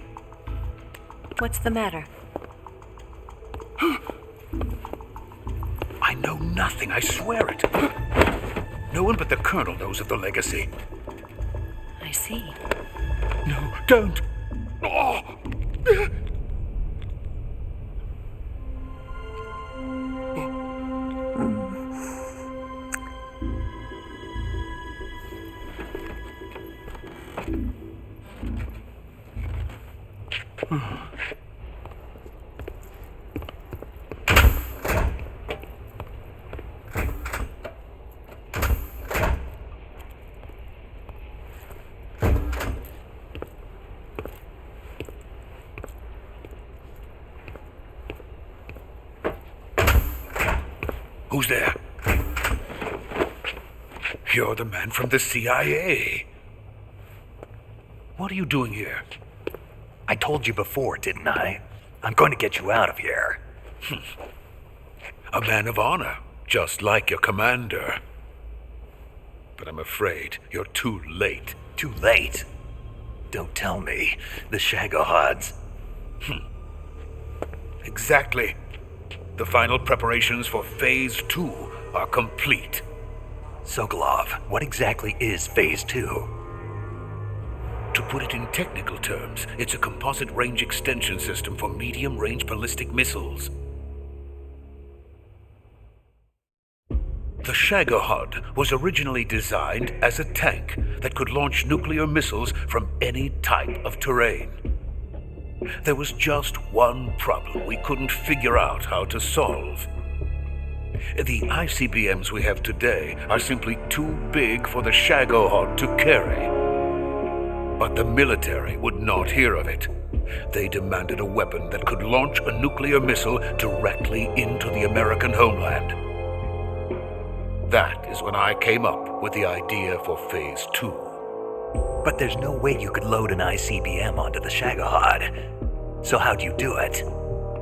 What's the matter? I know nothing, I swear it. No one but the Colonel knows of the legacy. I see. No, don't! Oh. Who's there? You're the man from the CIA. What are you doing here? I told you before, didn't I? I'm going to get you out of here. A man of honor, just like your commander. But I'm afraid you're too late. Too late? Don't tell me. The Shagohods. Exactly. The final preparations for Phase 2 are complete. Sokolov, what exactly is Phase 2? To put it in technical terms, it's a composite range extension system for medium-range ballistic missiles. The Shagohod was originally designed as a tank that could launch nuclear missiles from any type of terrain. There was just one problem we couldn't figure out how to solve. The ICBMs we have today are simply too big for the Shagohod to carry. But the military would not hear of it. They demanded a weapon that could launch a nuclear missile directly into the American homeland. That is when I came up with the idea for Phase 2. But there's no way you could load an ICBM onto the Shagohod. So how'd you do it?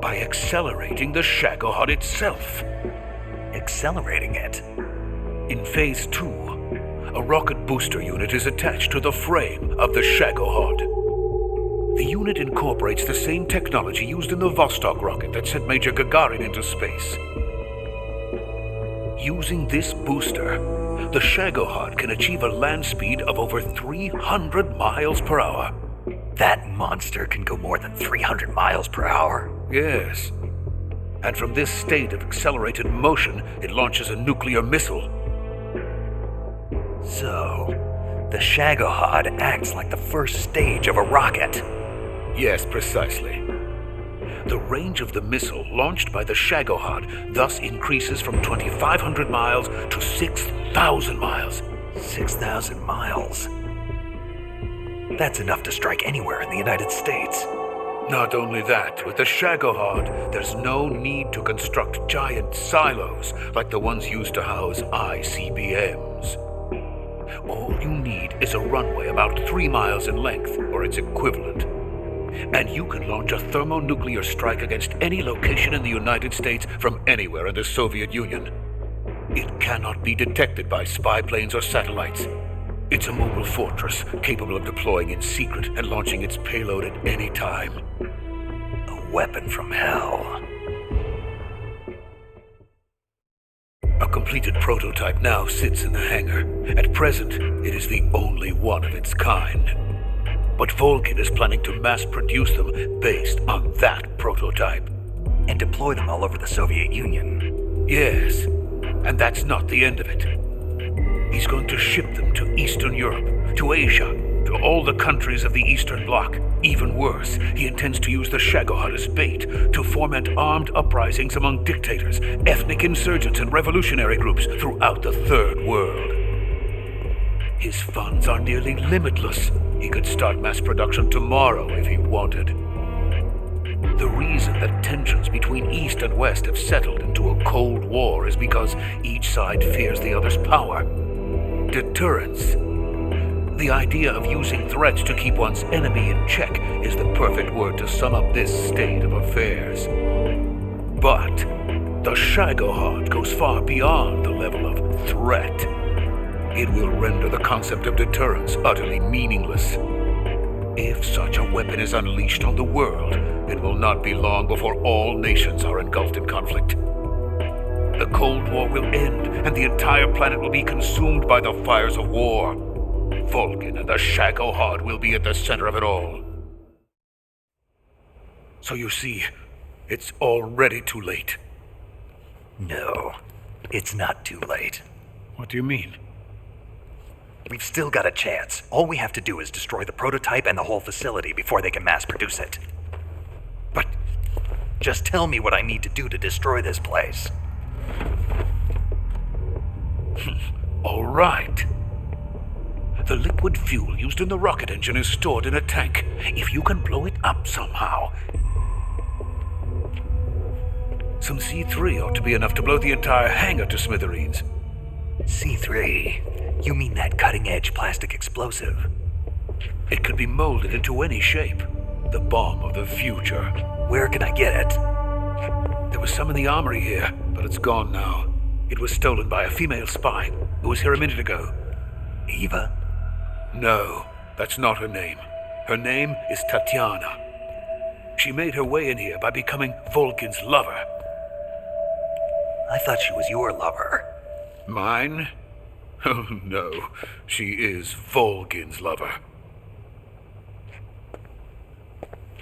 By accelerating the Shagohod itself. Accelerating it? In Phase 2, a rocket booster unit is attached to the frame of the Shagohod. The unit incorporates the same technology used in the Vostok rocket that sent Major Gagarin into space. Using this booster, the Shagohod can achieve a land speed of over 300 miles per hour. That monster can go more than 300 miles per hour? Yes. And from this state of accelerated motion, it launches a nuclear missile. So, the Shagohod acts like the first stage of a rocket. Yes, precisely. The range of the missile launched by the Shagohod thus increases from 2,500 miles to 6,000 miles. 6,000 miles? That's enough to strike anywhere in the United States. Not only that, with the Shagohod, there's no need to construct giant silos like the ones used to house ICBMs. All you need is a runway about 3 miles in length, or its equivalent. And you can launch a thermonuclear strike against any location in the United States from anywhere in the Soviet Union. It cannot be detected by spy planes or satellites. It's a mobile fortress capable of deploying in secret and launching its payload at any time. A weapon from hell. A completed prototype now sits in the hangar. At present, it is the only one of its kind. But Volgin is planning to mass produce them based on that prototype. And deploy them all over the Soviet Union. Yes, and that's not the end of it. He's going to ship them to Eastern Europe, to Asia, to all the countries of the Eastern Bloc. Even worse, he intends to use the Shagohod as bait to foment armed uprisings among dictators, ethnic insurgents, and revolutionary groups throughout the Third World. His funds are nearly limitless. He could start mass production tomorrow if he wanted. The reason that tensions between East and West have settled into a Cold War is because each side fears the other's power. Deterrence. The idea of using threats to keep one's enemy in check is the perfect word to sum up this state of affairs. But the Shagohod goes far beyond the level of threat. It will render the concept of deterrence utterly meaningless. If such a weapon is unleashed on the world, it will not be long before all nations are engulfed in conflict. The Cold War will end, and the entire planet will be consumed by the fires of war. Vulcan and the Shagohod will be at the center of it all. So you see, it's already too late. No, it's not too late. What do you mean? We've still got a chance. All we have to do is destroy the prototype and the whole facility before they can mass produce it. But just tell me what I need to do to destroy this place. All right. The liquid fuel used in the rocket engine is stored in a tank. If you can blow it up somehow, some C3 ought to be enough to blow the entire hangar to smithereens. C3? You mean that cutting-edge plastic explosive? It can be molded into any shape. The bomb of the future. Where can I get it? There was some in the armory here, but it's gone now. It was stolen by a female spy who was here a minute ago. Eva? No, that's not her name. Her name is Tatiana. She made her way in here by becoming Vulcan's lover. I thought she was your lover. Mine? Oh no, she is Vulcan's lover.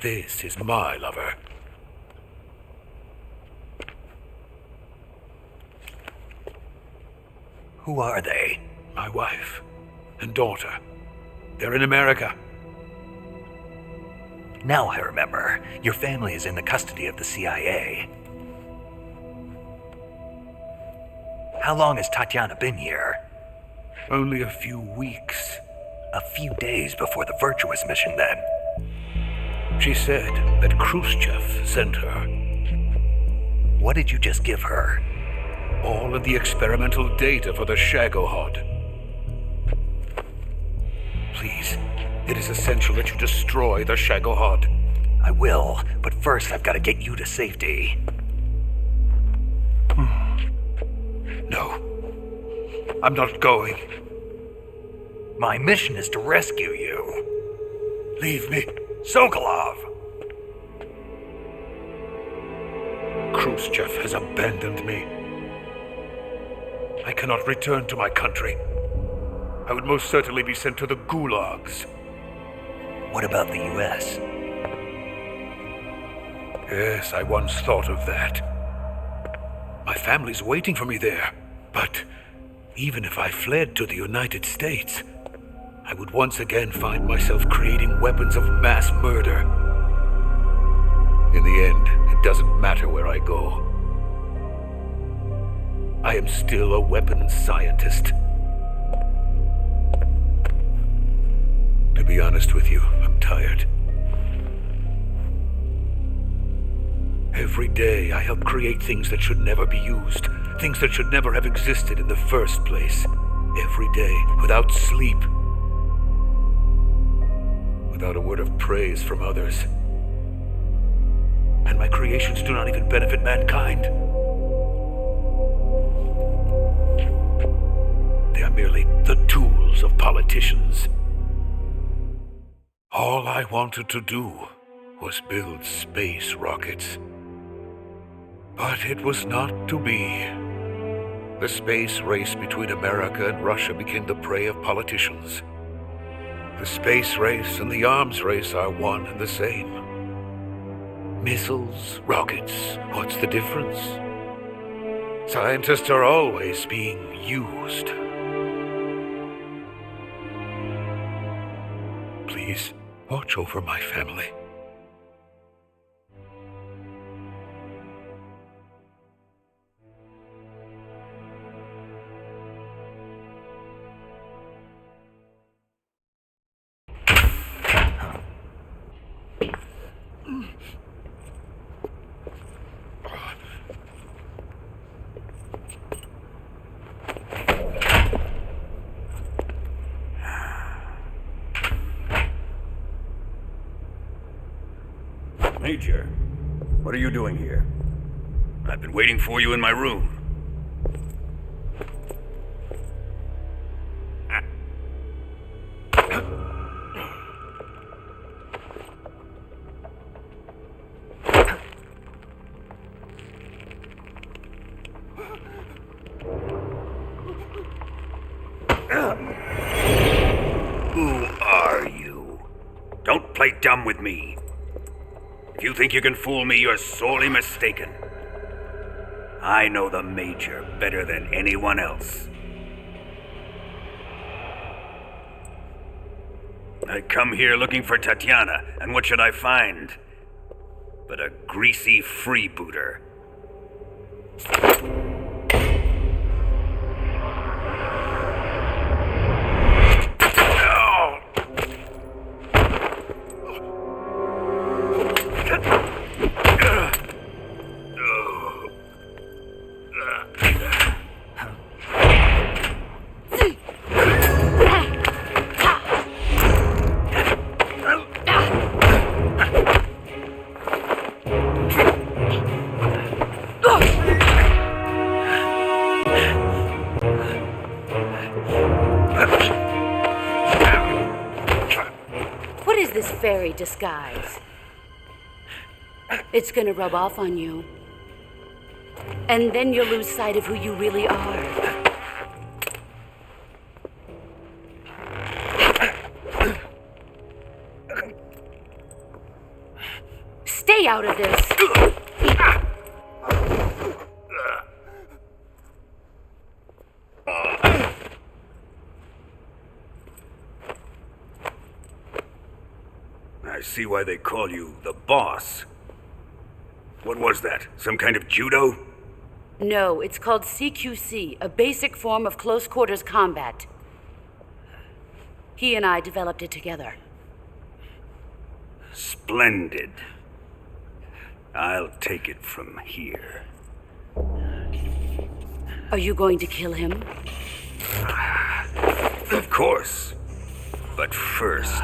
This is my lover. Who are they? My wife and daughter. They're in America. Now I remember. Your family is in the custody of the CIA. How long has Tatiana been here? Only a few weeks. A few days before the Virtuous mission, then. She said that Khrushchev sent her. What did you just give her? All of the experimental data for the Shagohod. Please, it is essential that you destroy the Shagohod. I will, but first I've got to get you to safety. No, I'm not going. My mission is to rescue you. Leave me. Sokolov! Khrushchev has abandoned me. I cannot return to my country. I would most certainly be sent to the gulags. What about the US? Yes, I once thought of that. My family's waiting for me there. But even if I fled to the United States, I would once again find myself creating weapons of mass murder. In the end, it doesn't matter where I go. I am still a weapons scientist. To be honest with you, I'm tired. Every day I help create things that should never be used, things that should never have existed in the first place. Every day, without sleep, without a word of praise from others. And my creations do not even benefit mankind. They are merely the tools of politicians. All I wanted to do was build space rockets. But it was not to be. The space race between America and Russia became the prey of politicians. The space race and the arms race are one and the same. Missiles, rockets, what's the difference? Scientists are always being used. Please, watch over my family. Major, what are you doing here? I've been waiting for you in my room. Who are you? Don't play dumb with me. If you think you can fool me, you're sorely mistaken. I know the Major better than anyone else. I come here looking for Tatiana, and what should I find? But a greasy freebooter. What is this fairy disguise? It's gonna rub off on you. And then you'll lose sight of who you really are. Stay out of this! I see why they call you the boss. What was that? Some kind of judo? No, it's called CQC, a basic form of close quarters combat. He and I developed it together. Splendid. I'll take it from here. Are you going to kill him? Of course. But first,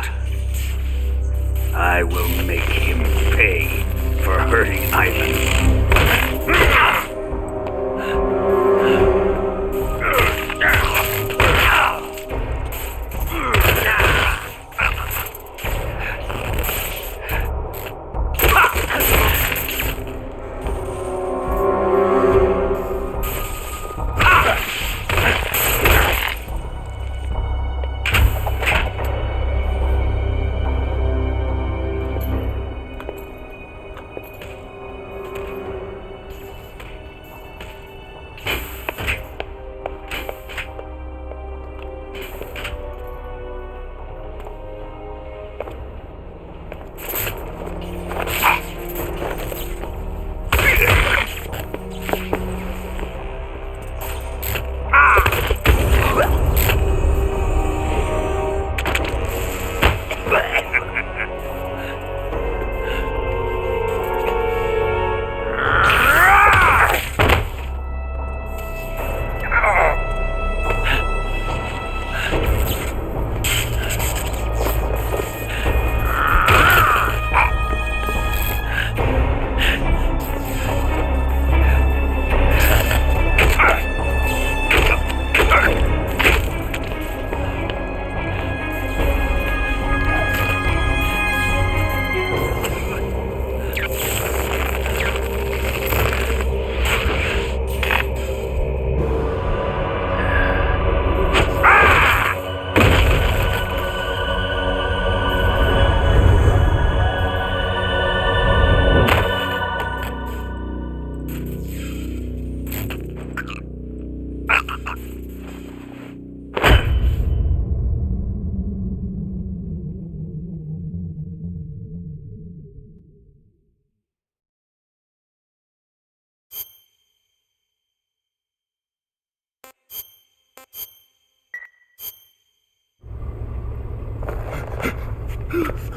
I will make him pay for hurting Ivan.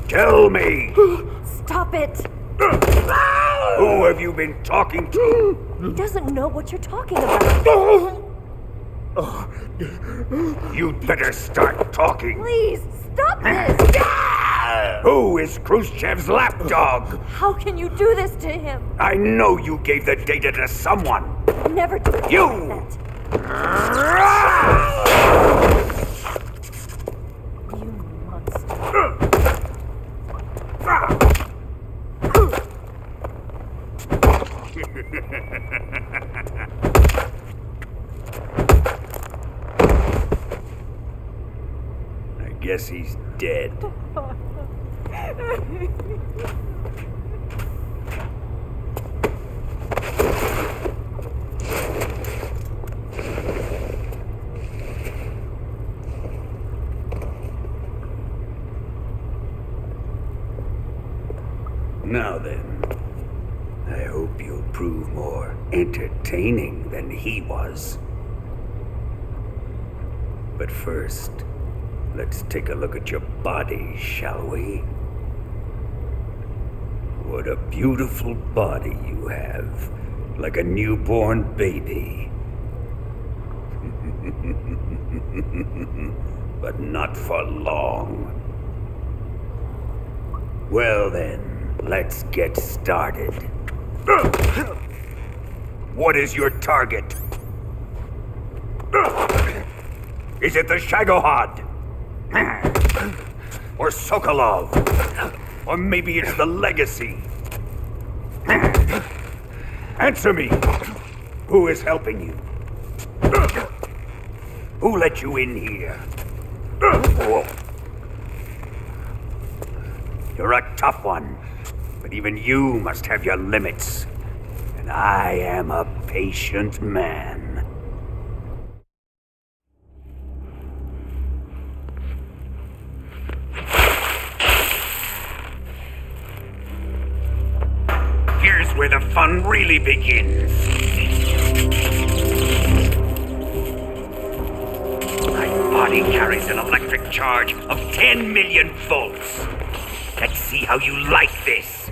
Tell me! Stop it! Who have you been talking to? He doesn't know what you're talking about. You'd better start talking. Please, stop this! Who is Khrushchev's lapdog? How can you do this to him? I know you gave the data to someone. Never do it You! like that. You monster. I guess he's dead. Now then, I hope you'll prove more entertaining than he was. But first, let's take a look at your body, shall we? What a beautiful body you have, like a newborn baby. But not for long. Well then, let's get started. What is your target? Is it the Shagohod? Or Sokolov? Or maybe it's the Legacy? Answer me! Who is helping you? Who let you in here? You're a tough one, but even you must have your limits. And I am a patient man. Here's where the fun really begins. My body carries an electric charge of 10 million volts. Let's see how you like this.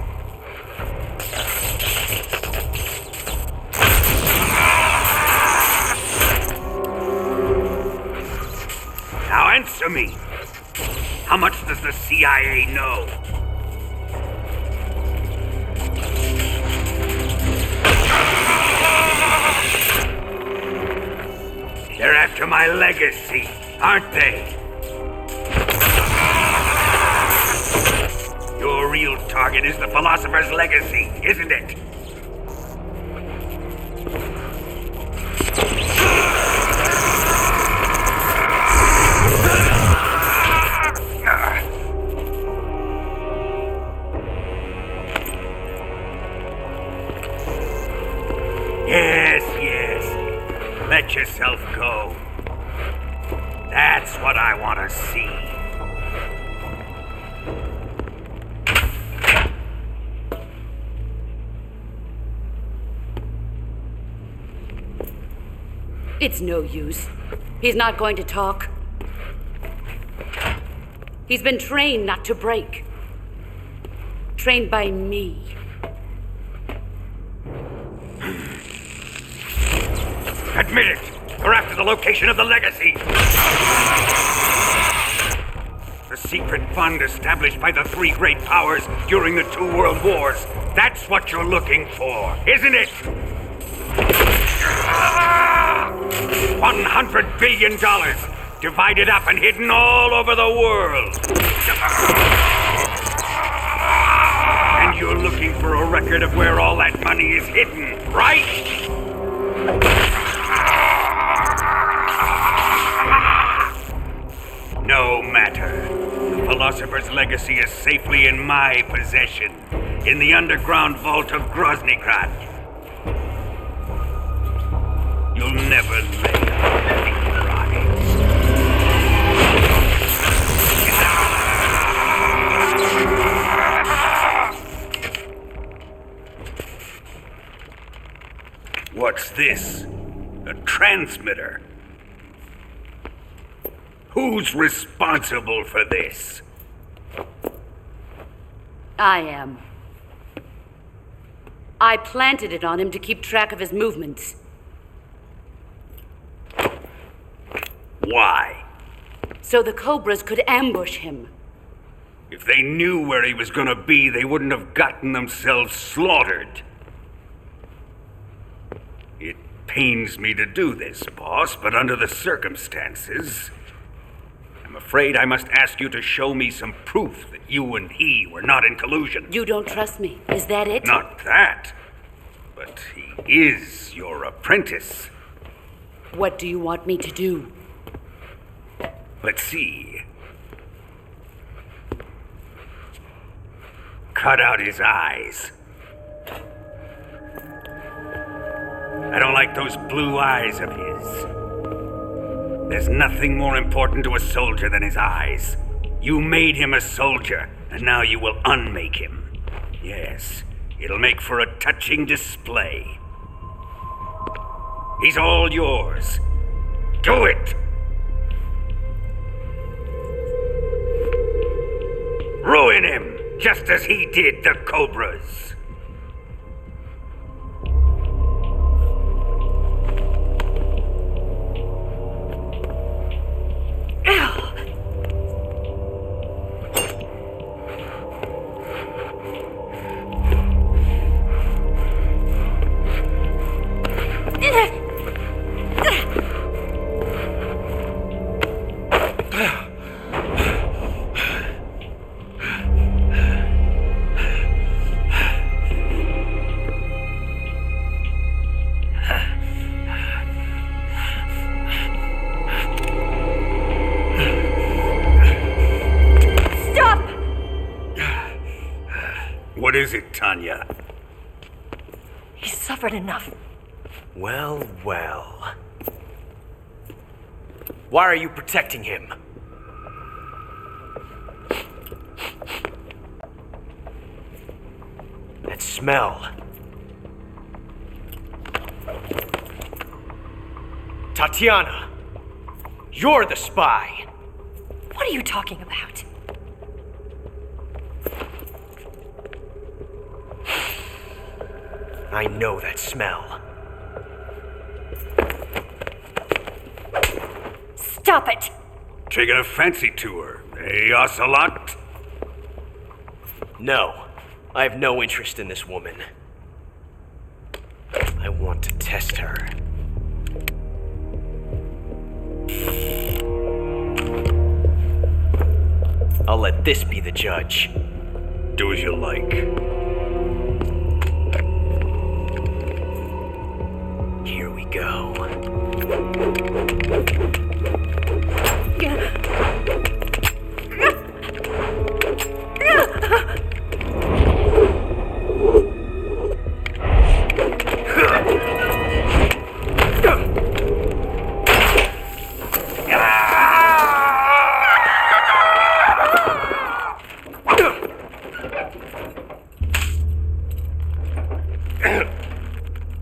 Now answer me. How much does the CIA know? They're after my legacy, aren't they? Your real target is the philosopher's legacy, isn't it? Yes. Let yourself go. That's what I want to see. It's no use. He's not going to talk. He's been trained not to break. Trained by me. Admit it! You're after the location of the legacy! The secret fund established by the three great powers during the 2 world wars. That's what you're looking for, isn't it? $100 billion, divided up and hidden all over the world. And you're looking for a record of where all that money is hidden, right? No matter. The philosopher's legacy is safely in my possession, in the underground vault of Groznygrad. You'll never lay a finger on it. What's this? A transmitter? Who's responsible for this? I am. I planted it on him to keep track of his movements. Why? So the Cobras could ambush him. If they knew where he was gonna be, they wouldn't have gotten themselves slaughtered. It pains me to do this, boss, but under the circumstances, I'm afraid I must ask you to show me some proof that you and he were not in collusion. You don't trust me. Is that it? Not that, but he is your apprentice. What do you want me to do? Let's see. Cut out his eyes. I don't like those blue eyes of his. There's nothing more important to a soldier than his eyes. You made him a soldier, and now you will unmake him. Yes, it'll make for a touching display. He's all yours. Do it! Ruin him, just as he did the Cobras. What is it, Tanya? He's suffered enough. Well, well. Why are you protecting him? That smell. Tatiana, you're the spy. What are you talking about? I know that smell. Stop it! Taking a fancy to her, eh, Ocelot? No, I have no interest in this woman. I want to test her. I'll let this be the judge. Do as you like. Here we go.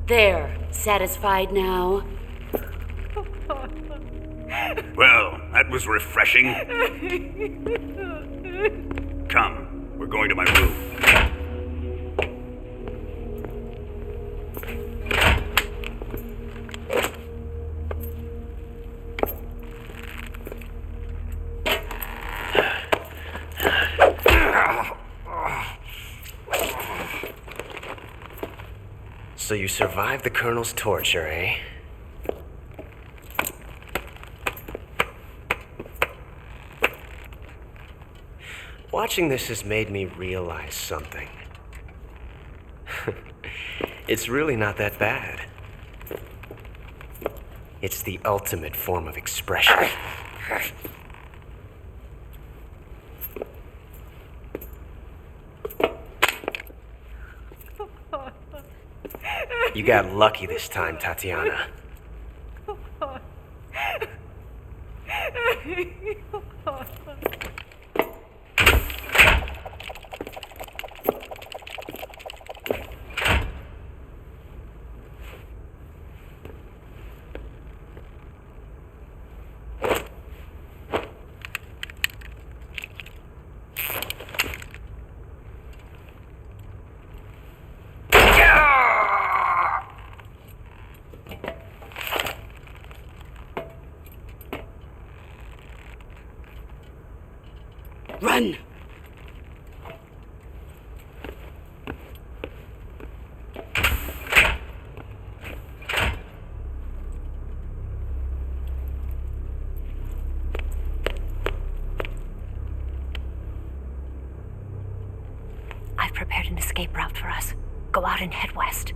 There. Satisfied now? Well, that was refreshing. Come, we're going to my room. So you survived the Colonel's torture, eh? Watching this has made me realize something. It's really not that bad. It's the ultimate form of expression. You got lucky this time, Tatiana. escape route for us. Go out and head west.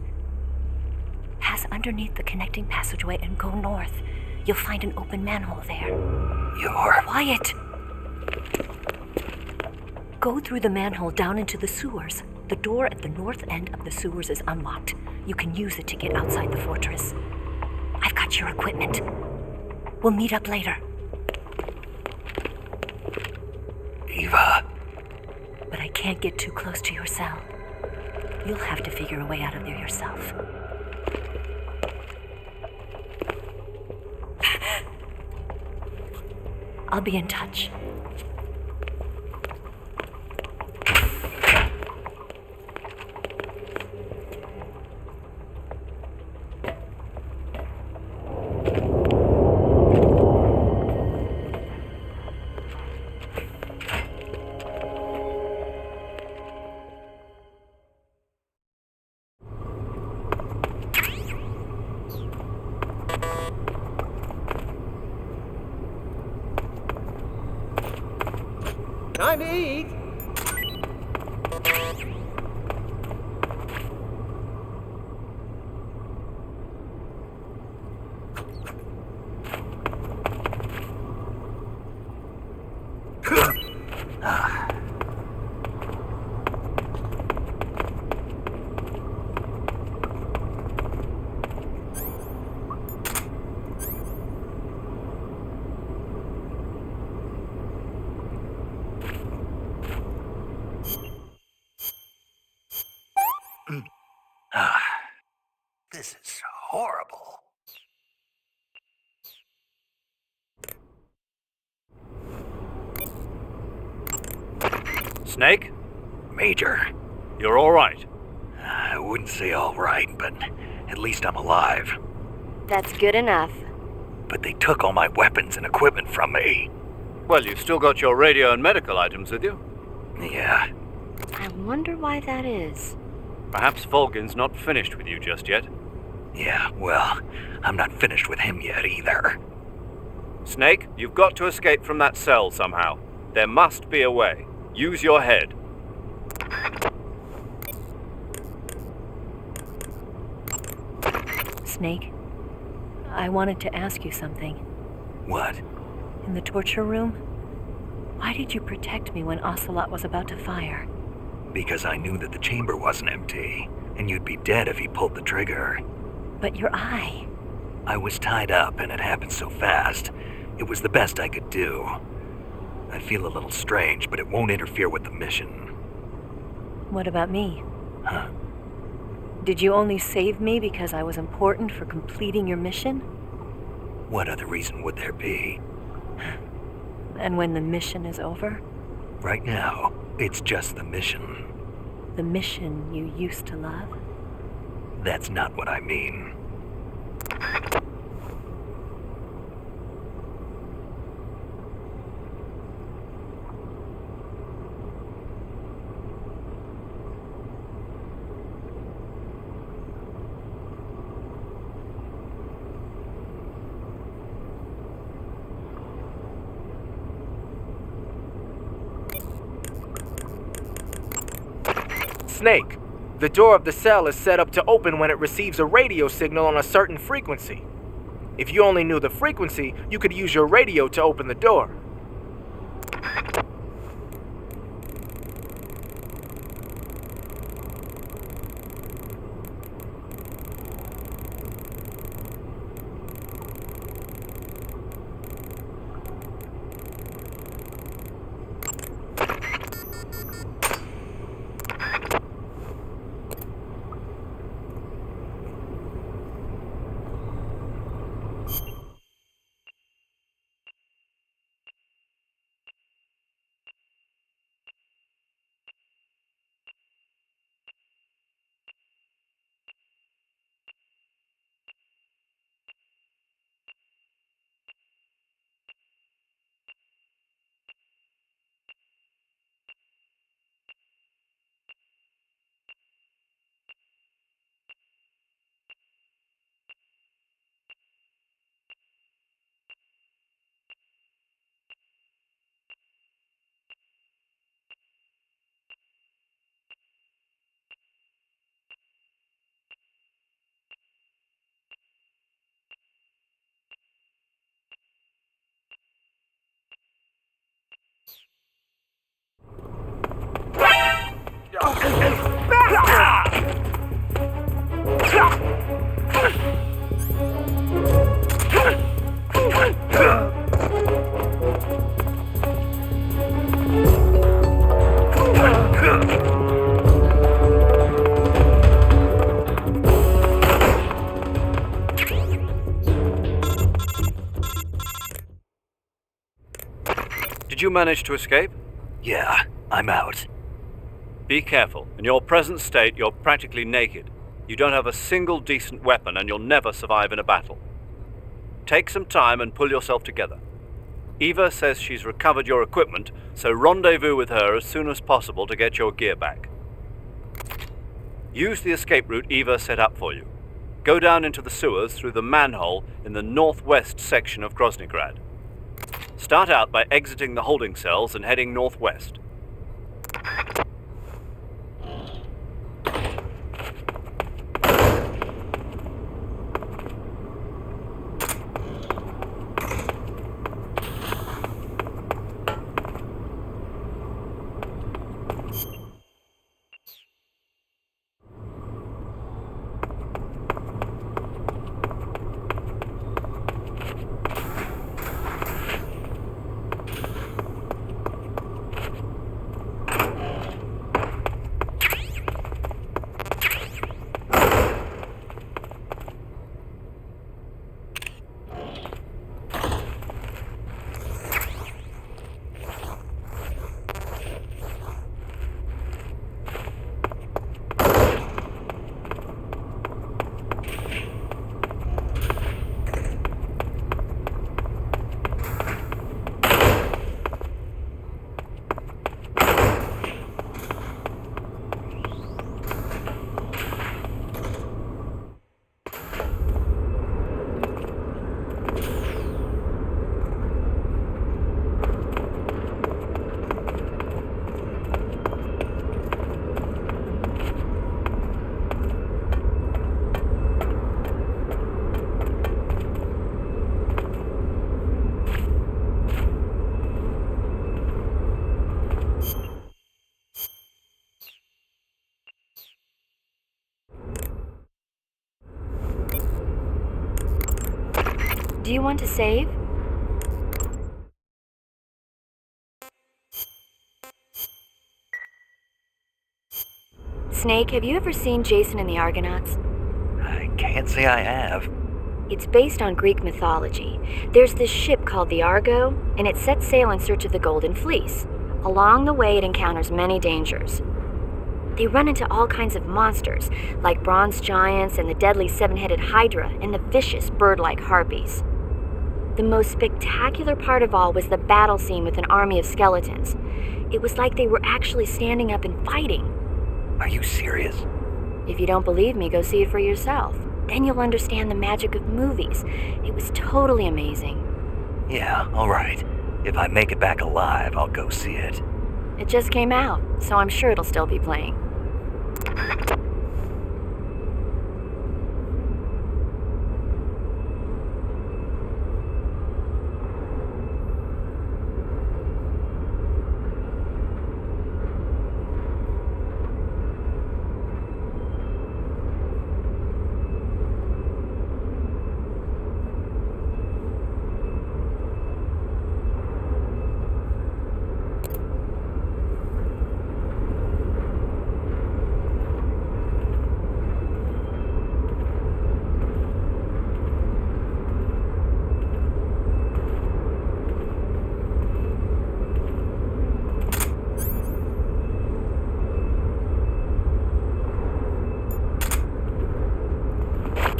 Pass underneath the connecting passageway and go north. You'll find an open manhole there. You're... Quiet! Go through the manhole down into the sewers. The door at the north end of the sewers is unlocked. You can use it to get outside the fortress. I've got your equipment. We'll meet up later. Eva. But I can't get too close to your cell. You'll have to figure a way out of there yourself. I'll be in touch. Time to eat. This is horrible. Snake? Major. You're all right. I wouldn't say all right, but at least I'm alive. That's good enough. But they took all my weapons and equipment from me. Well, you've still got your radio and medical items with you. Yeah. I wonder why that is. Perhaps Volgin's not finished with you just yet. Yeah, well, I'm not finished with him yet either. Snake, you've got to escape from that cell somehow. There must be a way. Use your head. Snake, I wanted to ask you something. What? In the torture room? Why did you protect me when Ocelot was about to fire? Because I knew that the chamber wasn't empty, and you'd be dead if he pulled the trigger. But your eye... I was tied up, and it happened so fast. It was the best I could do. I feel a little strange, but it won't interfere with the mission. What about me? Huh? Did you only save me because I was important for completing your mission? What other reason would there be? And when the mission is over? Right now, it's just the mission. The mission you used to love? That's not what I mean. Snake, the door of the cell is set up to open when it receives a radio signal on a certain frequency. If you only knew the frequency, you could use your radio to open the door. managed to escape? Yeah, I'm out. Be careful. In your present state, you're practically naked. You don't have a single decent weapon, and you'll never survive in a battle. Take some time and pull yourself together. Eva says she's recovered your equipment, so rendezvous with her as soon as possible to get your gear back. Use the escape route Eva set up for you. Go down into the sewers through the manhole in the northwest section of Groznygrad. Start out by exiting the holding cells and heading northwest. Do you want to save? Snake, have you ever seen Jason and the Argonauts? I can't say I have. It's based on Greek mythology. There's this ship called the Argo, and it sets sail in search of the Golden Fleece. Along the way, it encounters many dangers. They run into all kinds of monsters, like bronze giants and the deadly seven-headed Hydra and the vicious bird-like harpies. The most spectacular part of all was the battle scene with an army of skeletons. It was like they were actually standing up and fighting. Are you serious? If you don't believe me, go see it for yourself. Then you'll understand the magic of movies. It was totally amazing. Yeah, alright. If I make it back alive, I'll go see it. It just came out, so I'm sure it'll still be playing.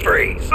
Freeze!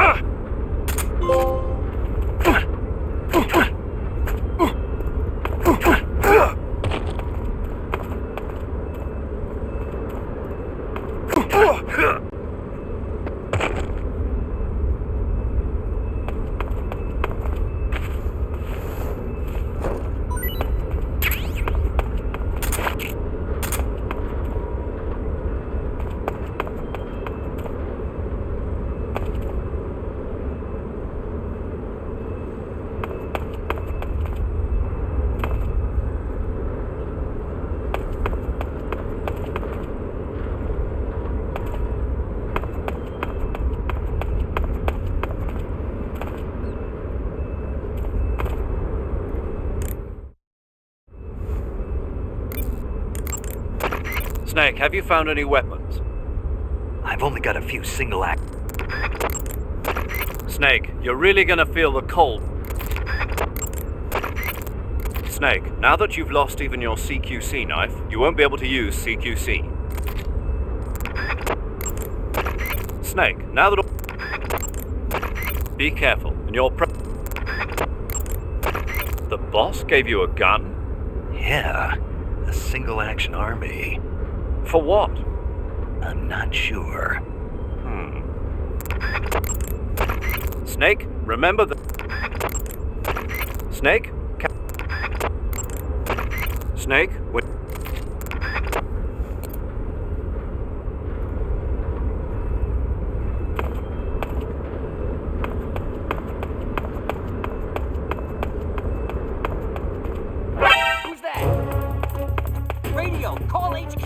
Snake, have you found any weapons? I've only got a few single-act... Snake, you're really gonna feel the cold. Snake, now that you've lost even your CQC knife, you won't be able to use CQC. Snake, now that... Be careful, and you're The boss gave you a gun? Yeah, a single-action army. For what? I'm not sure. Snake, remember the... Snake? Snake, wait. Who's that? Radio, call HQ!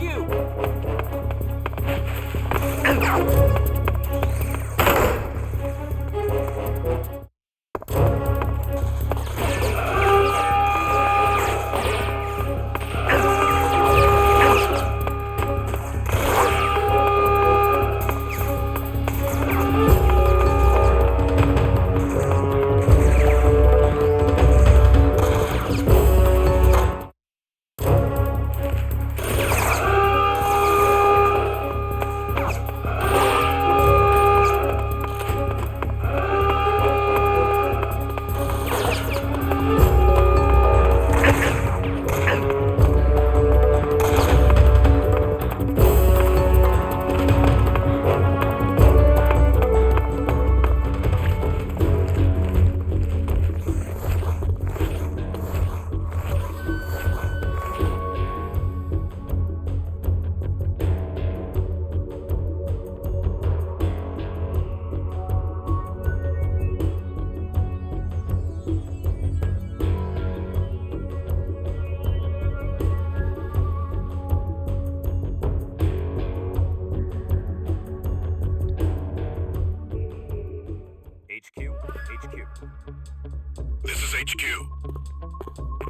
This is HQ.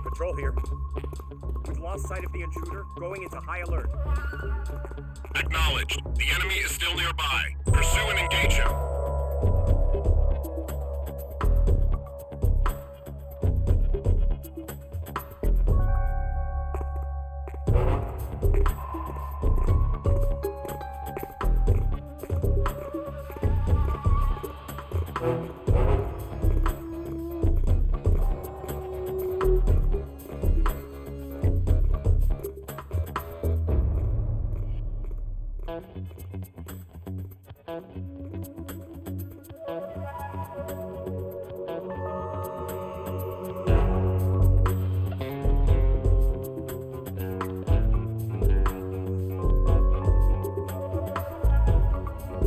Patrol here. We've lost sight of the intruder, going into high alert. Acknowledged. The enemy is still nearby. Pursue and engage him.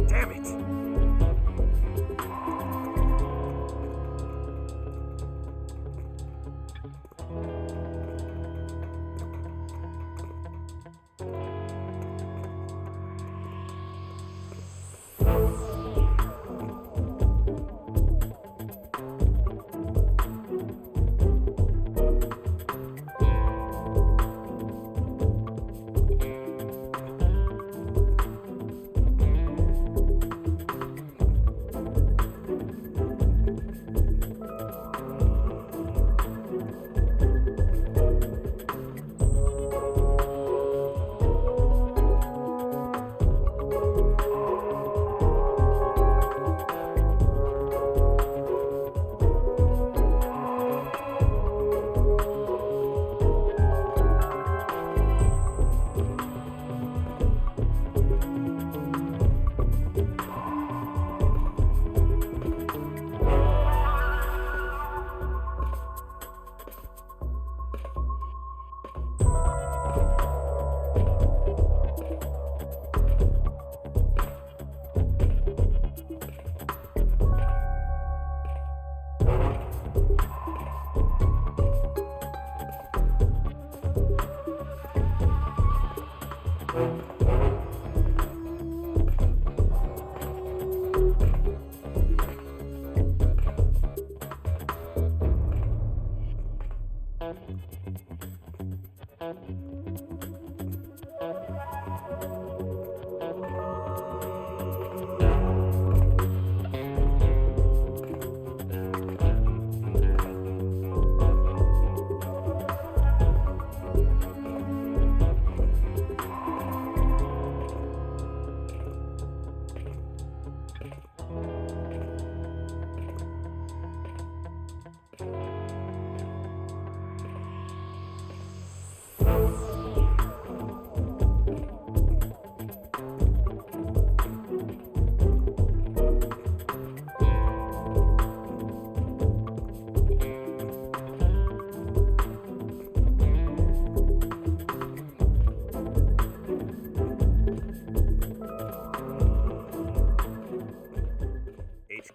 Damn it!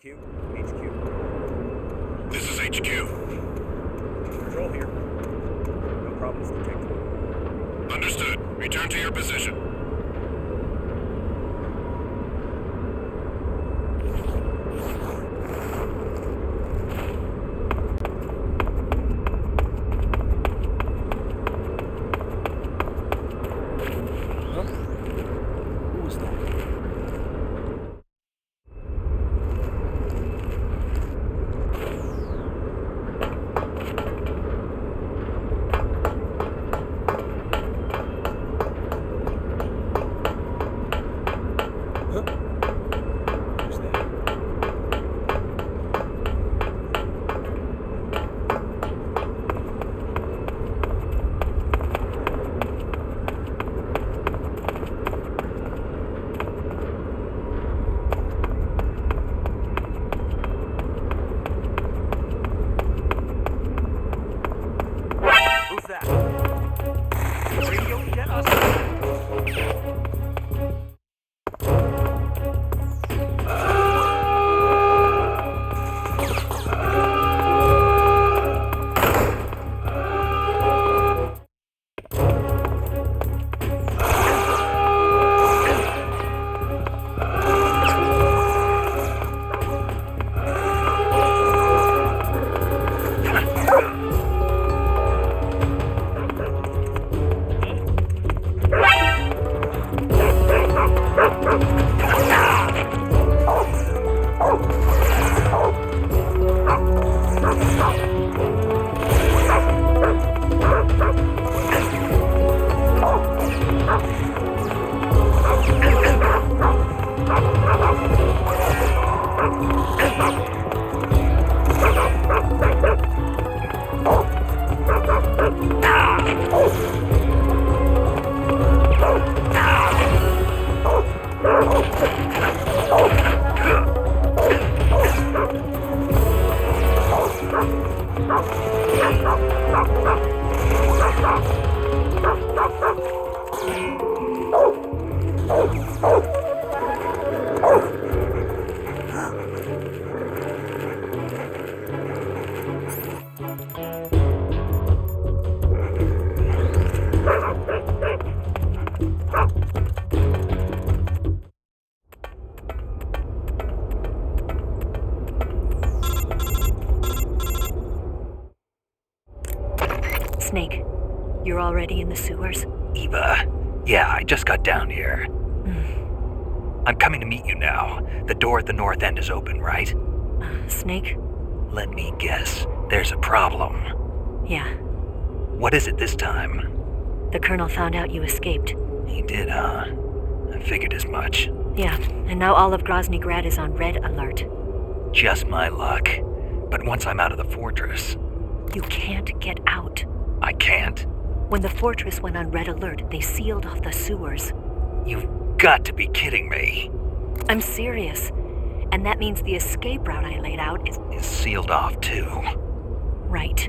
HQ. HQ. This is HQ. Patrol here. No problems detected. Understood. Return to your position. Snake, you're already in the sewers? Eva, yeah, I just got down here. I'm coming to meet you now. The door at the north end is open, right? Snake? Let me guess. There's a problem. Yeah. What is it this time? The Colonel found out you escaped. He did, huh? I figured as much. Yeah, and now all of Grozny Grad is on red alert. Just my luck. But once I'm out of the fortress... You can't get out. I can't? When the fortress went on red alert, they sealed off the sewers. You've got to be kidding me. I'm serious. And that means the escape route I laid out is sealed off too. Right.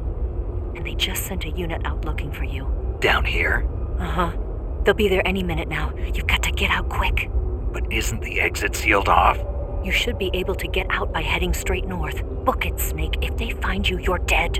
And they just sent a unit out looking for you. Down here? Uh-huh. They'll be there any minute now. You've got to get out quick. But isn't the exit sealed off? You should be able to get out by heading straight north. Book it, Snake. If they find you, you're dead.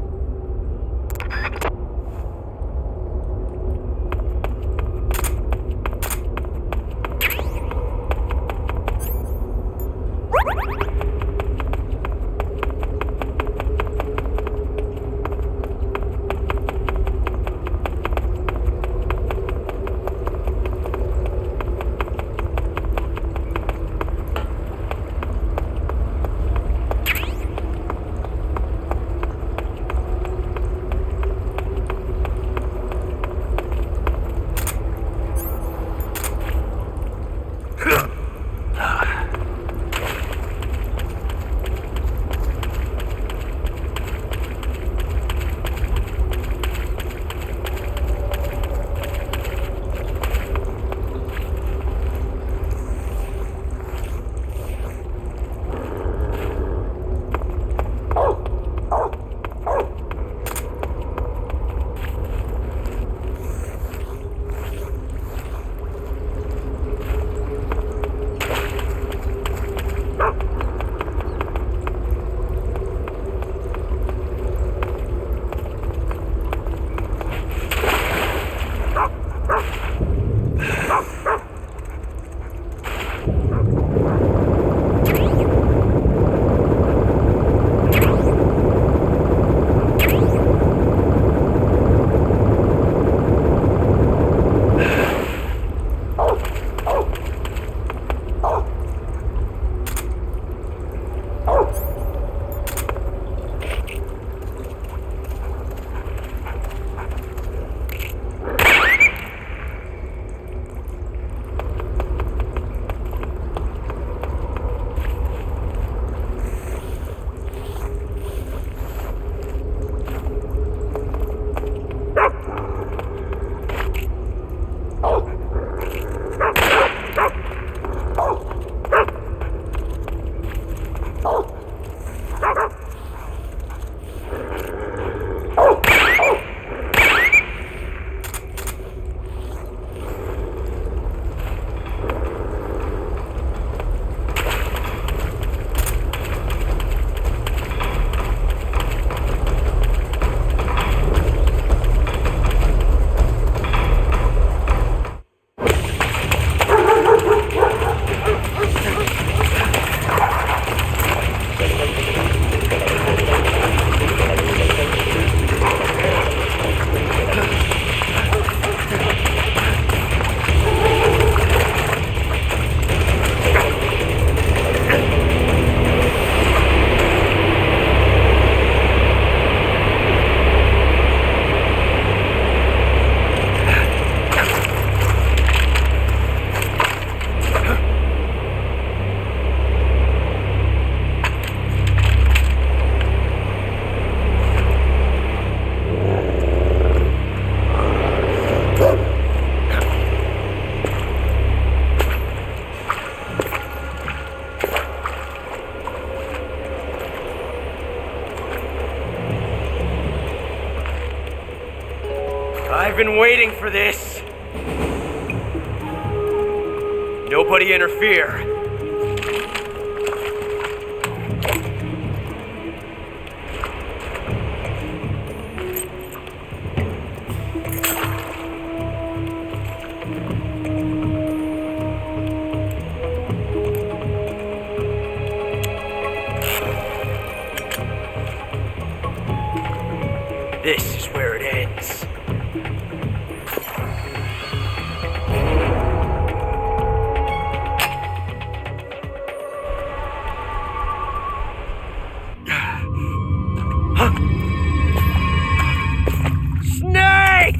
I've been waiting for this. Nobody interfere. This is where it ends. Snake!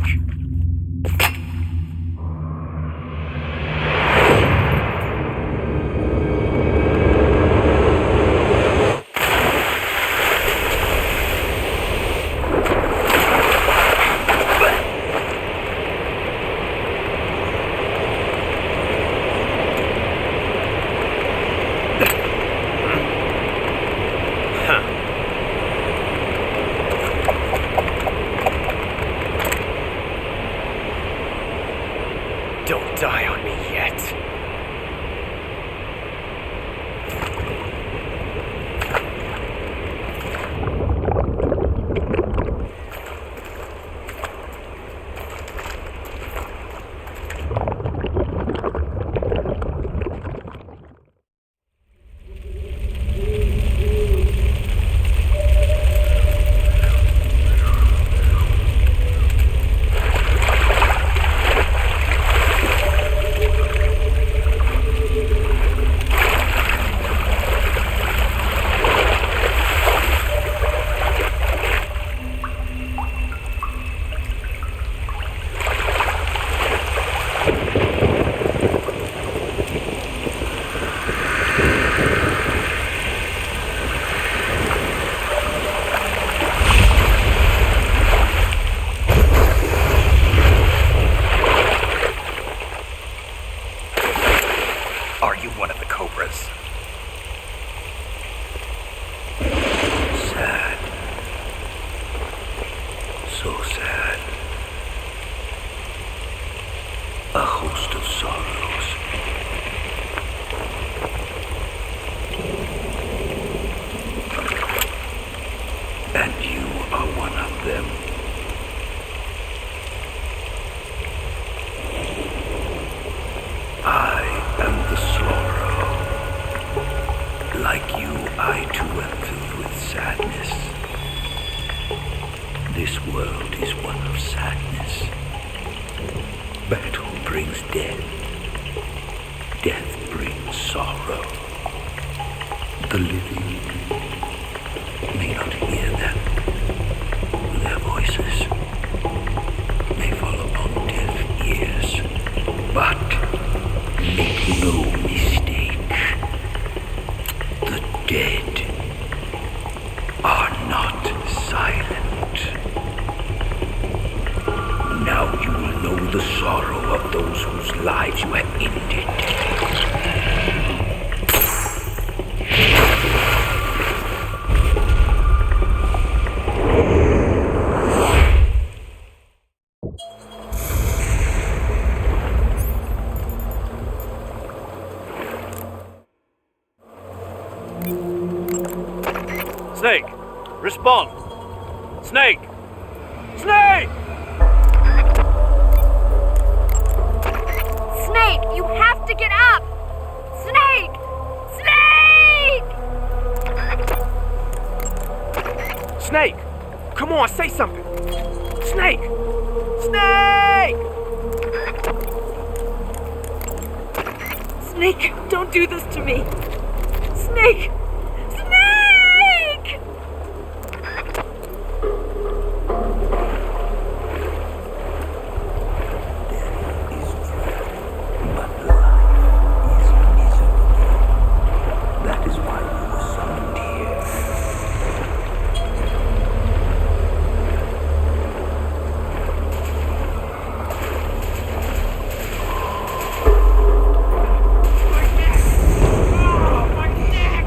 Don't die on me yet. Are you one of the Cobras? Sad. So sad. A host of sorrows. And you are one of them. I am the sorrow. Like you, I too am filled with sadness. This world is one of sadness. Battle brings death. Death brings sorrow. The living may not hear them. Their voices may fall upon deaf ears. But make no mistake, the dead are not silent. Now you will know the sorrow of those whose lives you have ended. Snake, respond! Snake! Snake! Snake, you have to get up! Snake! Snake! Snake! Come on, say something! Snake! Snake! Snake, don't do this to me. Snake! Snake! That is why you were summoned here. My neck!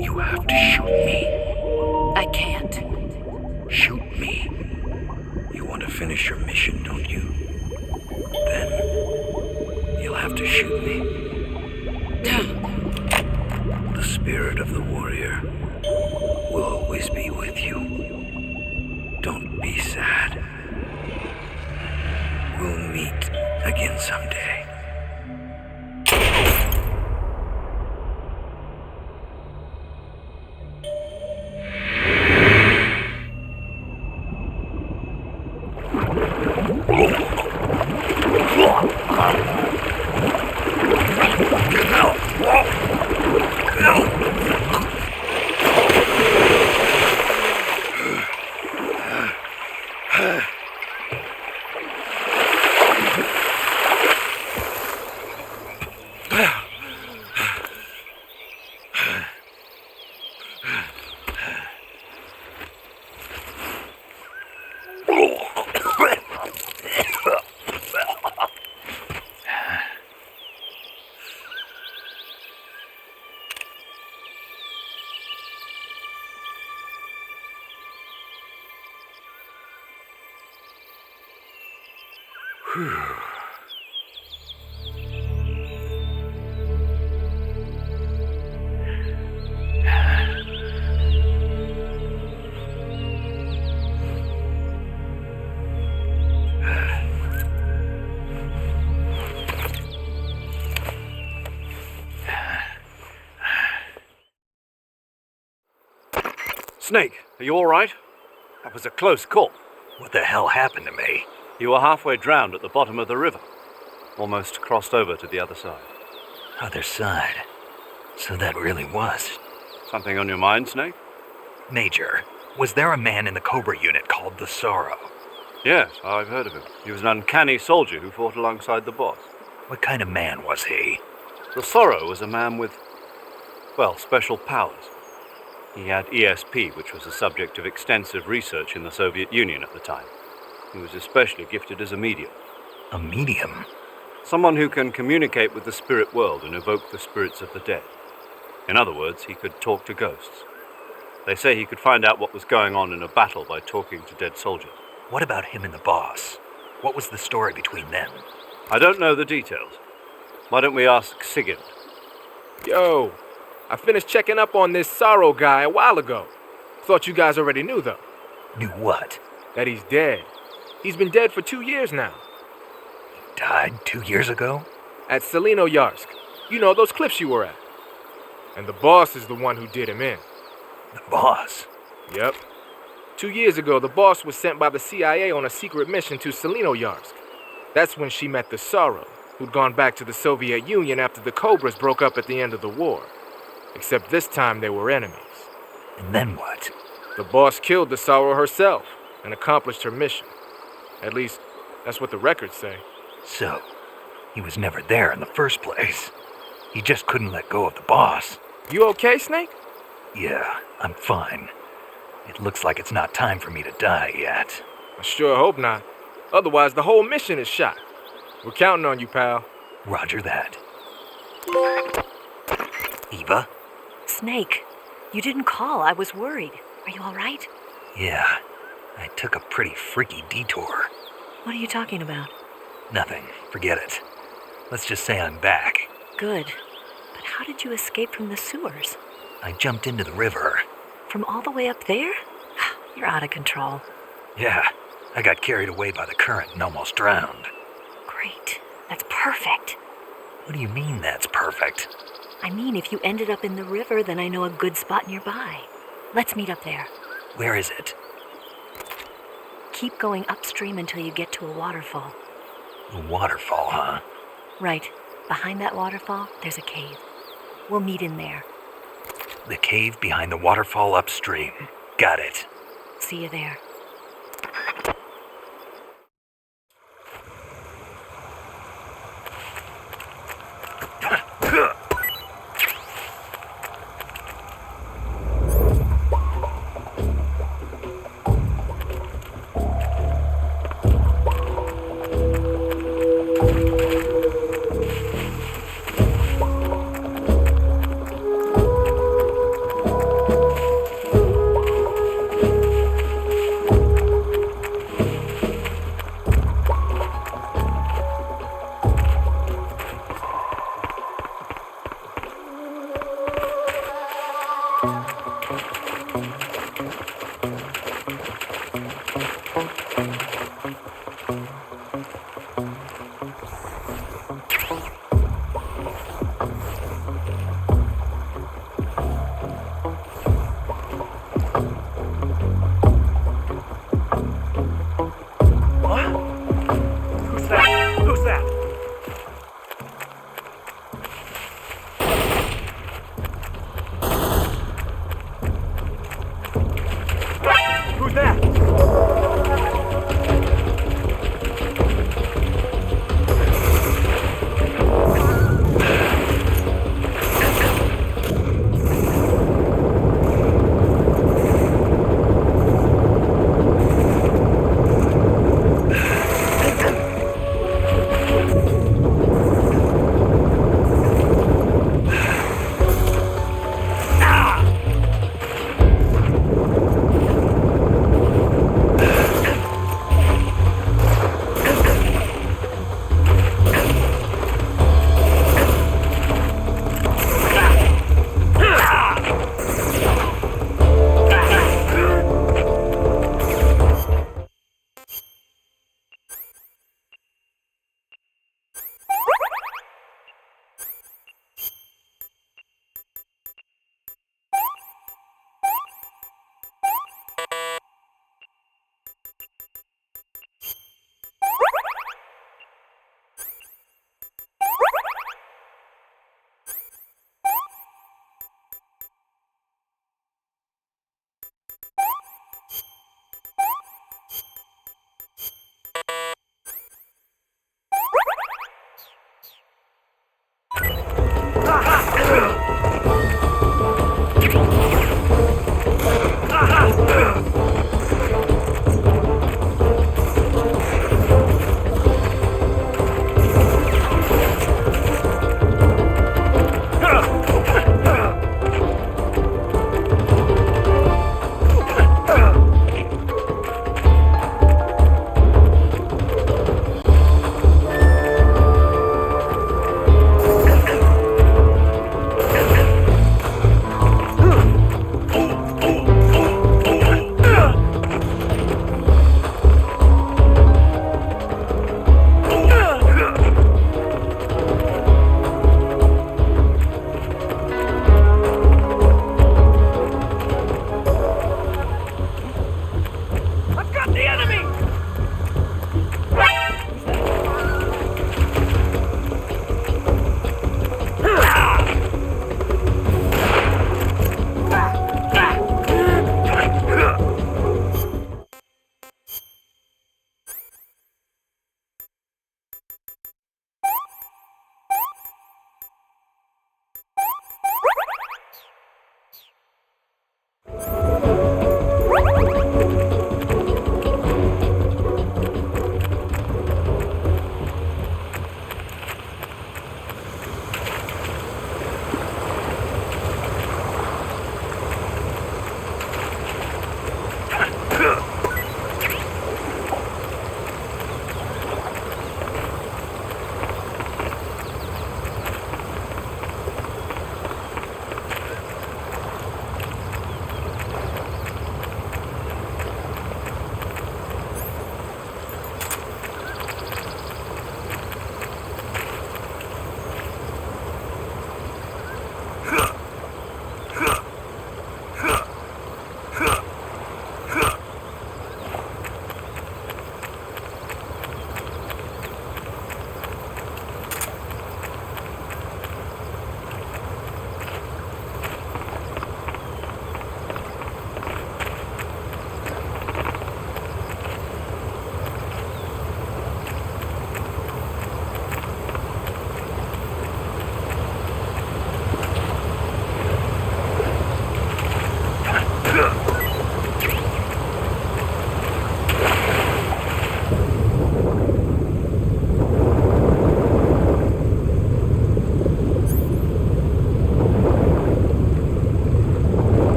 You have to shoot me. I can't. Shoot me. You want to finish your mission, don't you? Then you'll have to shoot me. The spirit of the warrior will always be with you. Don't be sad. We'll meet again someday. Snake, are you all right? That was a close call. What the hell happened to me? You were halfway drowned at the bottom of the river. Almost crossed over to the other side. Other side? So that really was. Something on your mind, Snake? Major, was there a man in the Cobra unit called the Sorrow? Yes, I've heard of him. He was an uncanny soldier who fought alongside the boss. What kind of man was he? The Sorrow was a man with, well, special powers. He had ESP, which was the subject of extensive research in the Soviet Union at the time. He was especially gifted as a medium. A medium? Someone who can communicate with the spirit world and evoke the spirits of the dead. In other words, he could talk to ghosts. They say he could find out what was going on in a battle by talking to dead soldiers. What about him and the boss? What was the story between them? I don't know the details. Why don't we ask Sigurd? Yo, I finished checking up on this Sorrow guy a while ago. Thought you guys already knew, though. Knew what? That he's dead. He's been dead for 2 years now. He died 2 years ago? At Selino-Yarsk. You know, those cliffs you were at. And the boss is the one who did him in. The boss? Yep. 2 years ago, the boss was sent by the CIA on a secret mission to Selino-Yarsk. That's when she met the Sorrow, who'd gone back to the Soviet Union after the Cobras broke up at the end of the war. Except this time they were enemies. And then what? The boss killed the Sorrow herself and accomplished her mission. At least, that's what the records say. So, he was never there in the first place. He just couldn't let go of the boss. You okay, Snake? Yeah, I'm fine. It looks like it's not time for me to die yet. I sure hope not. Otherwise, the whole mission is shot. We're counting on you, pal. Roger that. Eva? Snake, you didn't call. I was worried. Are you all right? Yeah, I took a pretty freaky detour. What are you talking about? Nothing. Forget it. Let's just say I'm back. Good. But how did you escape from the sewers? I jumped into the river. From all the way up there? You're out of control. Yeah, I got carried away by the current and almost drowned. Great. That's perfect. What do you mean that's perfect? I mean, if you ended up in the river, then I know a good spot nearby. Let's meet up there. Where is it? Keep going upstream until you get to a waterfall. A waterfall, huh? Right. Behind that waterfall, there's a cave. We'll meet in there. The cave behind the waterfall upstream. Got it. See you there.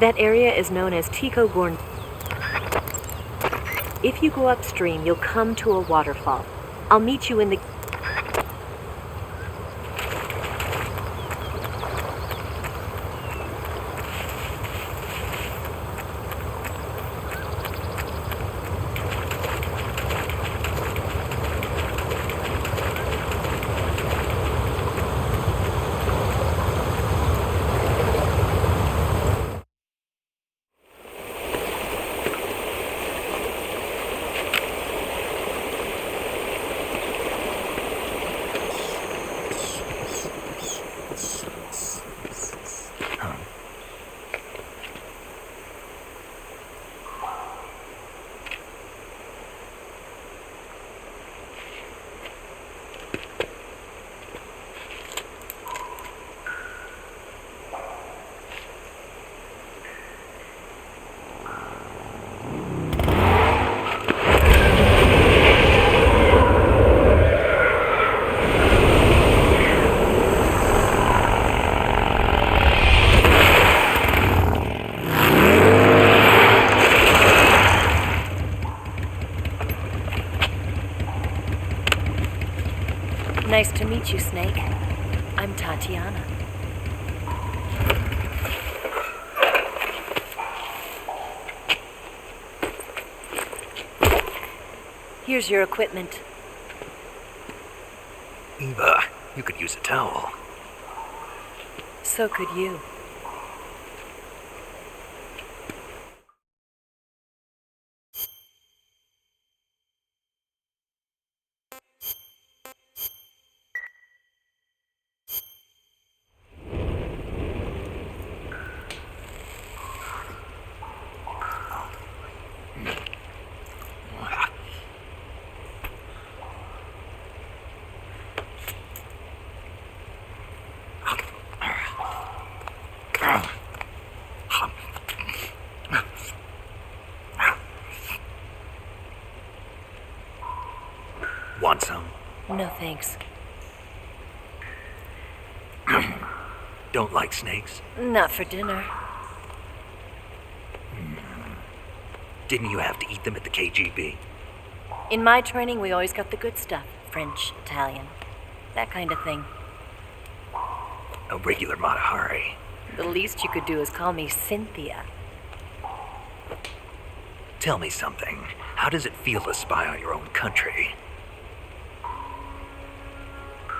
That area is known as Tico Gorn. If you go upstream, you'll come to a waterfall. I'll meet you in the... Nice to meet you, Snake. I'm Tatiana. Here's your equipment. Eva, you could use a towel. So could you. Want some? No thanks. Don't like snakes? Not for dinner. Didn't you have to eat them at the KGB? In my training, we always got the good stuff. French, Italian, that kind of thing. A regular Matahari. The least you could do is call me Cynthia. Tell me something. How does it feel to spy on your own country?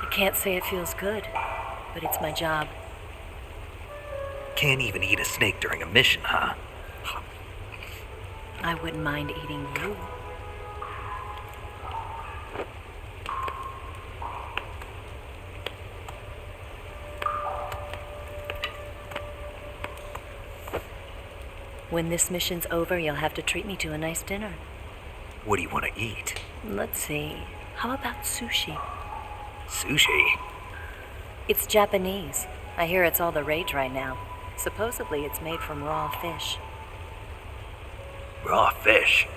I can't say it feels good, but it's my job. Can't even eat a snake during a mission, huh? I wouldn't mind eating you. When this mission's over, you'll have to treat me to a nice dinner. What do you want to eat? Let's see. How about sushi? Sushi? It's Japanese. I hear it's all the rage right now. Supposedly it's made from raw fish. Raw fish?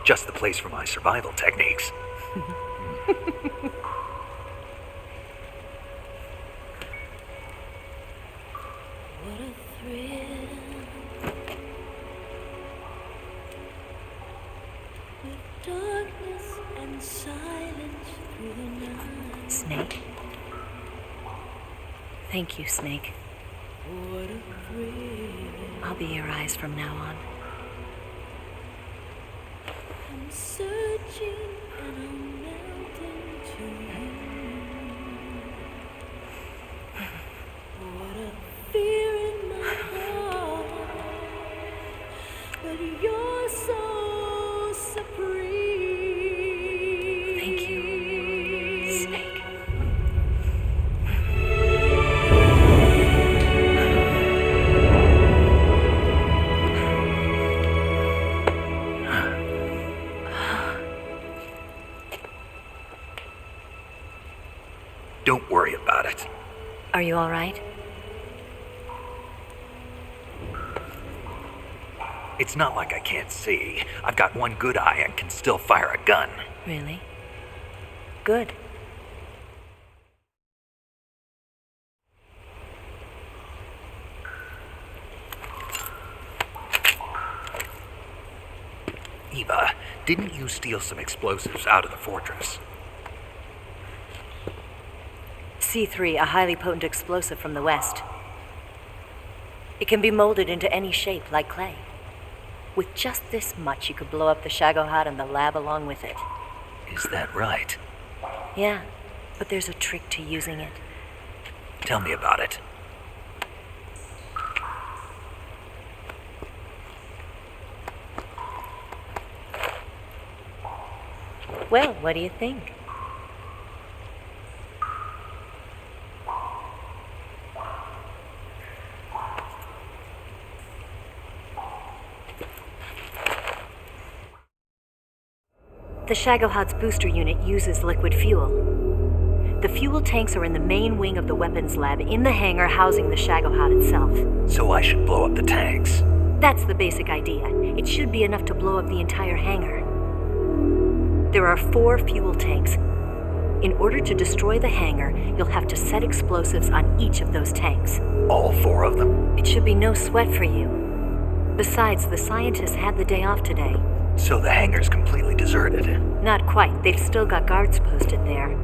Just the place for my survival techniques. What a thrill. With darkness and silence through the night. Snake? Thank you, Snake. What a thrill. I'll be your eyes from now on. I'm searching and I'm melting to you. What a fear in my heart, but you're so supreme. Thank you, Snake. Don't worry about it. Are you all right? It's not like I can't see. I've got one good eye and can still fire a gun. Really? Good. Eva, didn't you steal some explosives out of the fortress? C3, a highly potent explosive from the west. It can be molded into any shape, like clay. With just this much, you could blow up the Shagohod and the lab along with it. Is that right? Yeah, but there's a trick to using it. Tell me about it. Well, what do you think? The Shagohod's booster unit uses liquid fuel. The fuel tanks are in the main wing of the weapons lab in the hangar housing the Shagohod itself. So I should blow up the tanks. That's the basic idea. It should be enough to blow up the entire hangar. There are 4 fuel tanks. In order to destroy the hangar, you'll have to set explosives on each of those tanks. All 4 of them? It should be no sweat for you. Besides, the scientists had the day off today. So the hangar's completely deserted? Not quite. They've still got guards posted there.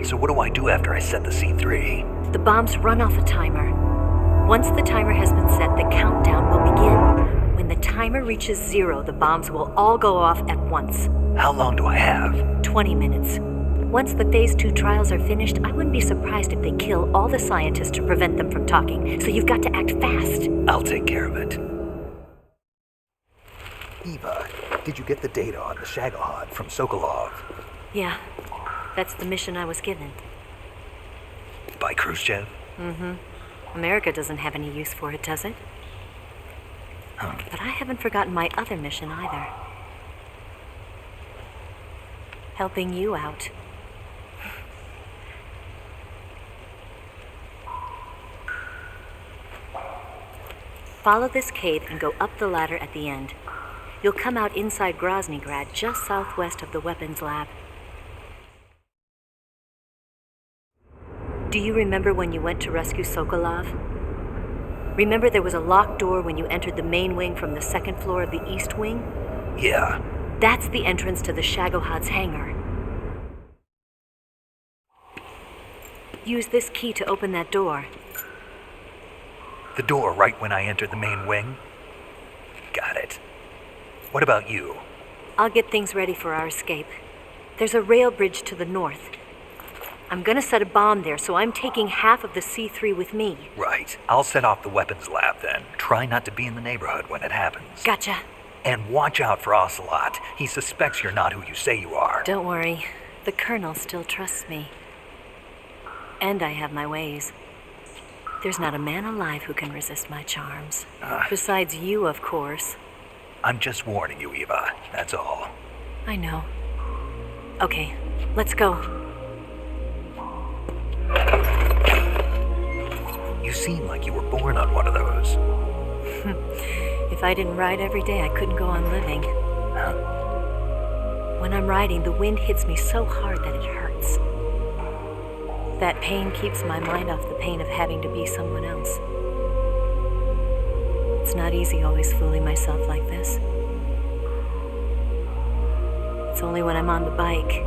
So what do I do after I set the C3? The bombs run off a timer. Once the timer has been set, the countdown will begin. When the timer reaches 0, the bombs will all go off at once. How long do I have? 20 minutes. Once the Phase 2 trials are finished, I wouldn't be surprised if they kill all the scientists to prevent them from talking, so you've got to act fast. I'll take care of it. Eva, did you get the data on the Shagohod from Sokolov? Yeah, that's the mission I was given. By Khrushchev? Mm-hmm. America doesn't have any use for it, does it? But I haven't forgotten my other mission either. Helping you out. Follow this cave and go up the ladder at the end. You'll come out inside Groznygrad, just southwest of the weapons lab. Do you remember when you went to rescue Sokolov? Remember there was a locked door when you entered the main wing from the 2nd floor of the east wing? Yeah. That's the entrance to the Shagohod's hangar. Use this key to open that door. The door right when I entered the main wing? Got it. What about you? I'll get things ready for our escape. There's a rail bridge to the north. I'm gonna set a bomb there, so I'm taking half of the C3 with me. Right. I'll set off the weapons lab then. Try not to be in the neighborhood when it happens. Gotcha. And watch out for Ocelot. He suspects you're not who you say you are. Don't worry. The Colonel still trusts me. And I have my ways. There's not a man alive who can resist my charms. Besides you, of course. I'm just warning you, Eva. That's all. I know. Okay, let's go. You seem like you were born on one of those. If I didn't ride every day, I couldn't go on living. When I'm riding, the wind hits me so hard that it hurts. That pain keeps my mind off the pain of having to be someone else. It's not easy always fooling myself like this. It's only when I'm on the bike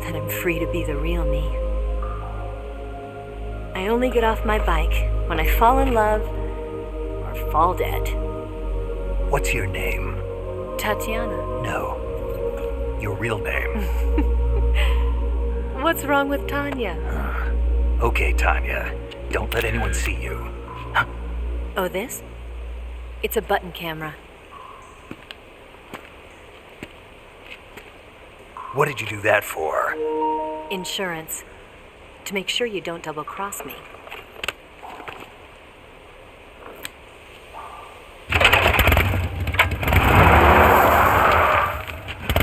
that I'm free to be the real me. I only get off my bike when I fall in love or fall dead. What's your name? Tatiana. No. Your real name. What's wrong with Tanya? Okay, Tanya. Don't let anyone see you. Oh, this? It's a button camera. What did you do that for? Insurance. To make sure you don't double-cross me.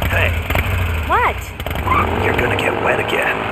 Hey. What? You're gonna get wet again.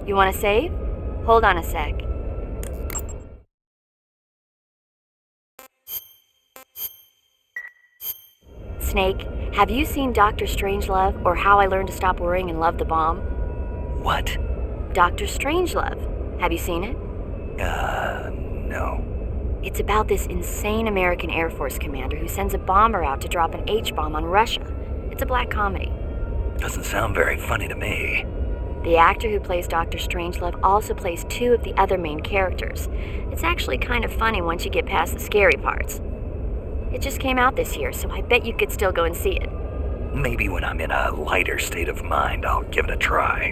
You want to save? Hold on a sec. Snake, have you seen Dr. Strangelove or How I Learned to Stop Worrying and Love the Bomb? What? Dr. Strangelove. Have you seen it? No. It's about this insane American Air Force commander who sends a bomber out to drop an H-bomb on Russia. It's a black comedy. Doesn't sound very funny to me. The actor who plays Dr. Strangelove also plays two of the other main characters. It's actually kind of funny once you get past the scary parts. It just came out this year, so I bet you could still go and see it. Maybe when I'm in a lighter state of mind, I'll give it a try.